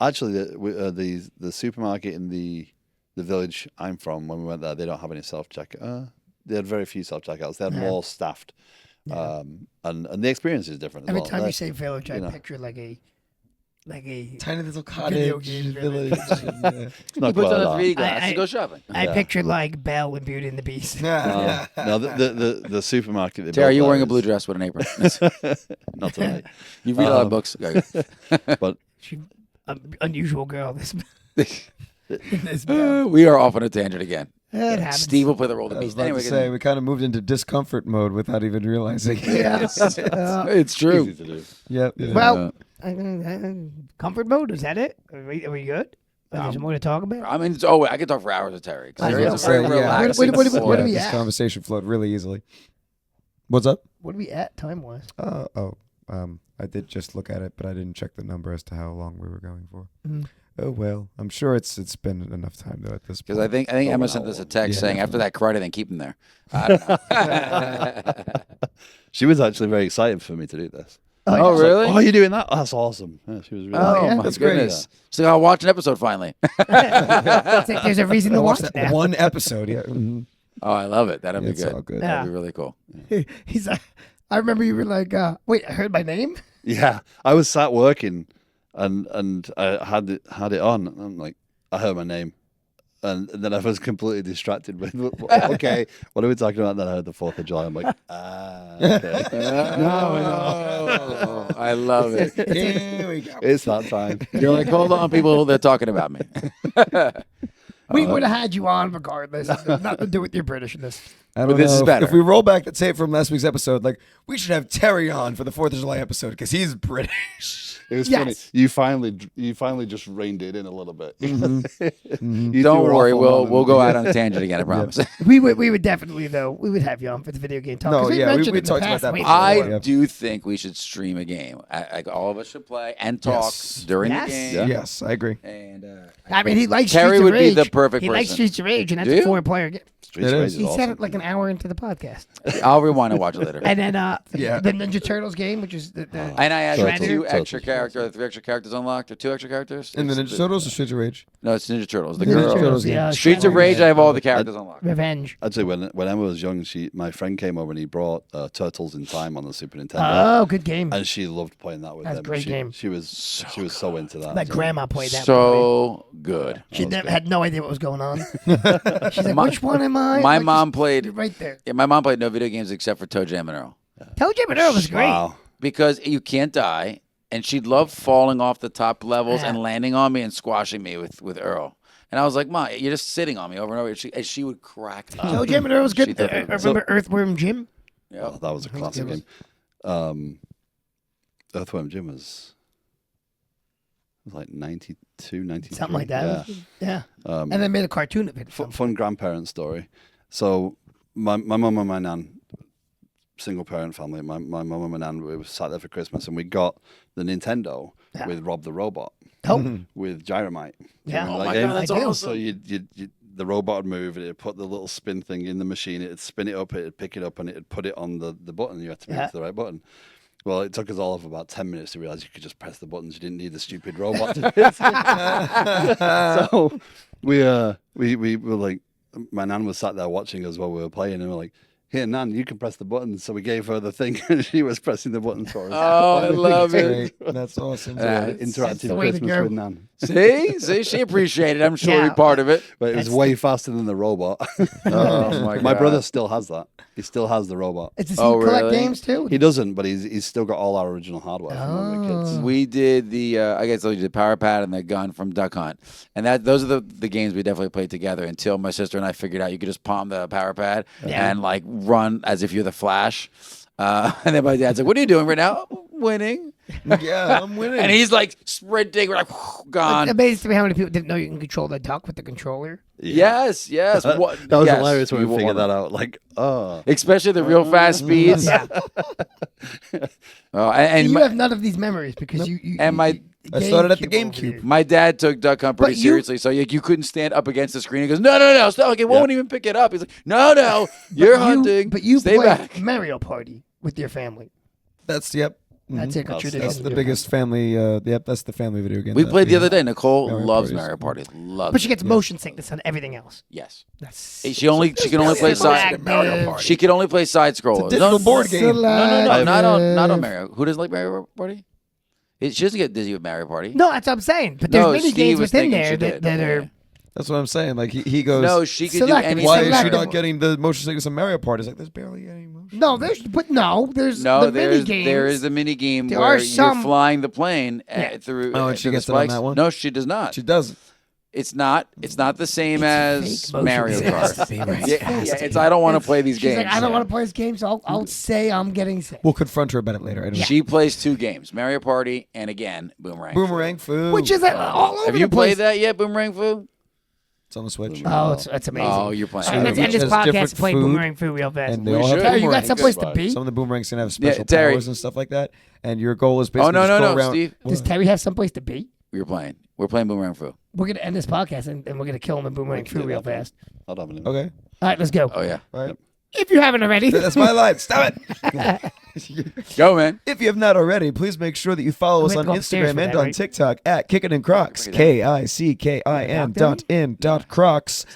actually, the supermarket in the village I'm from, when we went there, they don't have any self-checkout. They had very few self-checkouts. They had more staffed. And the experience is different as Every well. time They- you say village, I you know. picture like a Tiny little Video cottage game village. it's not He puts quite on a like 3D that. glass I- and go shopping. I Yeah. picture like Belle and Beauty and the Beast. Yeah. No, the supermarket. They Terry, are built you there wearing a blue is- dress with an apron? Not tonight. You read a lot of books. Okay. But She, unusual girl. This Belle. We are off on a tangent again. It happens. Steve will play the role of I the was beast. about Anyway, to say, we kind of moved into discomfort mode without even realizing. Yeah. it's true. easy to do. Yep. Well, comfort mode. Is that it? Are we good? There's more to talk about. I mean, I could talk for hours with Terry. 'Cause I Terry know. is a very Yeah. relaxing What do soul. we this at? conversation flowed really easily. What's up? What are we at time wise? I did just look at it, but I didn't check the number as to how long we were going for. Mm. Oh well, I'm sure it's been enough time though at this point. Because I think Emma sent us a text Yeah. saying after that karate, then keep him there. I don't know. She was actually very excited for me to do this. Oh, really? Oh, you're doing that? That's awesome. Yeah, she was really. Oh, yeah. my That's great. goodness. So I'll watch an episode finally. It's like there's a reason to I watch watched it that now. one episode. Yeah. Mhm. Oh, I love it. That'd be It's good. all good. That'd be really cool. He's like, I remember you were like, wait, I heard my name? Yeah, I was sat working, and I had it on. And I'm like, I heard my name, and then I was completely distracted with, okay, what are we talking about? Then I heard the 4th of July. I'm like, okay, No, I love it. Here we go. it's that time. You're like, hold on, people, they're talking about me. We would have had you on regardless. Nothing to do with your Britishness. I don't But this know is if- better. If we roll back the tape from last week's episode, like we should have Terry on for the 4th of July episode because he's British. It was Yes. funny. You finally just reined it in a little bit. You two Don't were worry, off on we'll one we'll and- go out on a tangent again. I promise. We would definitely though. We would have you on for the video game talk. No, 'cause we yeah, we mentioned it in the talked about past, that we- before. I Yeah. do think we should stream a game. Like all of us should play and talk Yes. during Yes. the game. Yeah. Yes, I agree. And I mean, he likes Terry Streets of would be Rage. the perfect He likes person. Streets of Rage, and that's Do a you? 4-player game. Streets It of Rage is. is He awesome. said it like an hour into the podcast. I'll rewind and watch it later. And then Yeah. the Ninja Turtles game, which is the And I had Turtles. 2 extra Turtles. characters, 3 extra characters unlocked, or 2 extra characters. And the It's Ninja Turtles or Streets of Rage? No, it's Ninja Turtles. The Ninja girl. Turtles. game. Yeah, Streets of Rage. I have all the characters unlocked. Revenge. Actually, when Emma was young, my friend came over and he brought Turtles in Time on the Super Nintendo, Oh, good game. and she loved playing that with That's a them. great she, game. She was so into that. My so- grandma played that. with me. So good. She was never, good. had no idea what was going on. She's like, which one am I? My Like, mom you're played. right there. Yeah, my mom played no video games except for Toe Jam and Earl Toe Jam and Earl was great. Wow. because you can't die, and she loved falling off the top levels Yeah. and landing on me and squashing me with Earl. And I was like, "Mom, you're just sitting on me over and over." And she would crack up. Toe Jam and Earl was She good. thought I that was- remember Earthworm Jim. Yep. Oh, that was a classic game. Earthworm Jim was like 92, 93. Something like that. Yeah. Yeah. And they made a cartoon of it. Fun grandparent story. So my mum and my nan, single parent family, my mum and my nan, we were sat there for Christmas and we got the Nintendo Yeah. with Rob the Robot Oh, with Gyromite. Do you Yeah. remember Oh that my game? God, that's I do. awesome. So the robot would move, it'd put the little spin thing in the machine, it'd spin it up, it'd pick it up, and it'd put it on the button. You had to move Yeah. to the right button. Well, it took us all of about 10 minutes to realize you could just press the buttons. You didn't need the stupid robot to do it. So we were like, my nan was sat there watching us while we were playing, and we were like, here, Nan, you can press the buttons. So we gave her the thing, and she was pressing the buttons for us. Oh, I love it. Great. That's awesome. Yeah. Interactive the way to Christmas go. with Nan. See, she appreciated it. I'm sure Yeah. you're part of it. But it was That's way faster than the robot. Oh my My God. brother still has that. He still has the robot. does he Oh, collect really? games too? He doesn't, but he's still got all our original hardware from when we were kids. We did the I guess we did the Power Pad and the gun from Duck Hunt, and those are the games we definitely played together until my sister and I figured out you could just palm the Power Pad Yeah. and like run as if you're the Flash. And then my dad's like, "What are you doing right now?" winning. Yeah, I'm winning. And he's like sprinting, we're like gone. It amazes me how many people didn't know you can control the duck with the controller. Yes. What? That was yes, hilarious when we were figured one that of out. Like, oh. Especially the real fast speeds. Yeah. Oh, and you my, have none of these memories because you and my- I started at the over GameCube. here. my dad took Duck Hunt pretty But you- seriously, so you couldn't stand up against the screen. He goes, no, stop! Like, it won't even pick it up. He's like, no, you're hunting. But you stay play back. Mario Party with your family. That's yep. That's like a tradition. That's the with your biggest family. Yep, that's the family video game. We that played the other have. day. Nicole Mario loves Parties. Mario Party. Loves. But she it. gets motion sickness on everything else. Yes. That's She can only play side. She can only play side scrollers. digital board game. No, not on Mario. Who doesn't like Mario Party? She doesn't get dizzy with Mario Party. No, that's what I'm saying. But there's No, many Steve games was within thinking there she that did. are. That's what I'm saying. Like he goes. No, she could do Selective. anything. Why is she Selective. not getting the motion sickness on Mario Party? It's like there's barely any motion. No, there's No, the mini games. there is the mini game There where are you're some- flying the plane Yeah. through. Oh, and she through the gets it on spikes. that one? No, she does not. She doesn't. It's not the same as fake motion Mario sickness. Kart. Yeah, it's I don't want to play these She's games. like, I don't want to play this game, so I'll say I'm getting sick. We'll confront her about it later. I don't know. She plays 2 games: Mario Party and again Boomerang. Boomerang food. Which is all over Have the you place. played that yet, Boomerang Fu? It's on the Switch. Oh, it's amazing. Oh, you're playing. All right, let's end this Each has different podcast and play food, Boomerang Food real fast. and they We all have should. Terry, you got boomerangs. someplace to be? Some of the boomerangs can have special Terry. powers and stuff like that. And your goal is basically no, just go no, around. Steve. Does Terry have someplace to be? We're playing. We're playing Boomerang Fu. We're gonna end this podcast and we're gonna kill him in Boomerang can do Food real that, man. fast. I'll have an Okay. All right, let's go. Oh yeah, All right. If you haven't already. That's my line. Stop it. go man. If you have not already, please make sure that you follow us We have on to go upstairs Instagram for and that, on right? TikTok at Kickin and Crocs. KICKIN.in.Crocs.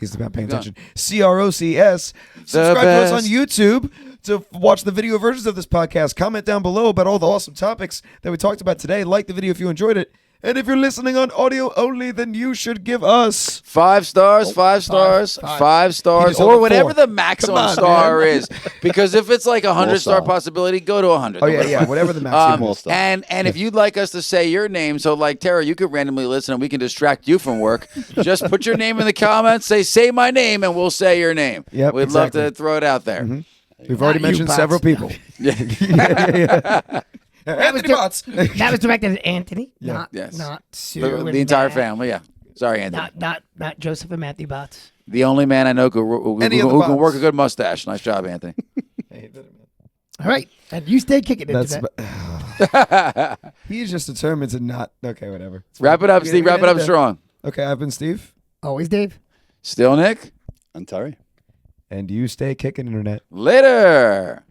He's not paying attention. CROCS. Subscribe to us on best. YouTube to watch the video versions of this podcast. Comment down below about all the awesome topics that we talked about today. Like the video if you enjoyed it. And if you're listening on audio only, then you should give us 5 stars, 5 stars, 5 He stars, just held or it whatever 4. the maximum Come on, star man. is. Because if it's like a 100-star star. possibility, go to 100. Oh yeah, whatever the maximum More is. stuff. And if you'd like us to say your name, so like Tara, you could randomly listen and we can distract you from work. Just put your name in the comments, say my name, and we'll say your name. Yep, We'd love exactly. to throw it out there. We've already Not you, mentioned bots. several people. Anthony Bots. That was directed at Anthony, Yes. not Sue. The and entire Matt. family, yeah. Sorry, Anthony. Not Joseph and Matthew Bots. The only man I know who Any of the can work bots. a good mustache. Nice job, Anthony. All right, and you stay kicking into That's that. he's just determined to not. Okay, whatever. It's Wrap fine. it up, We're Steve. gonna Wrap it end up there. strong. Okay, I've been Steve, Always, Dave. Still Nick? And Terry. and you stay kicking, internet. Later.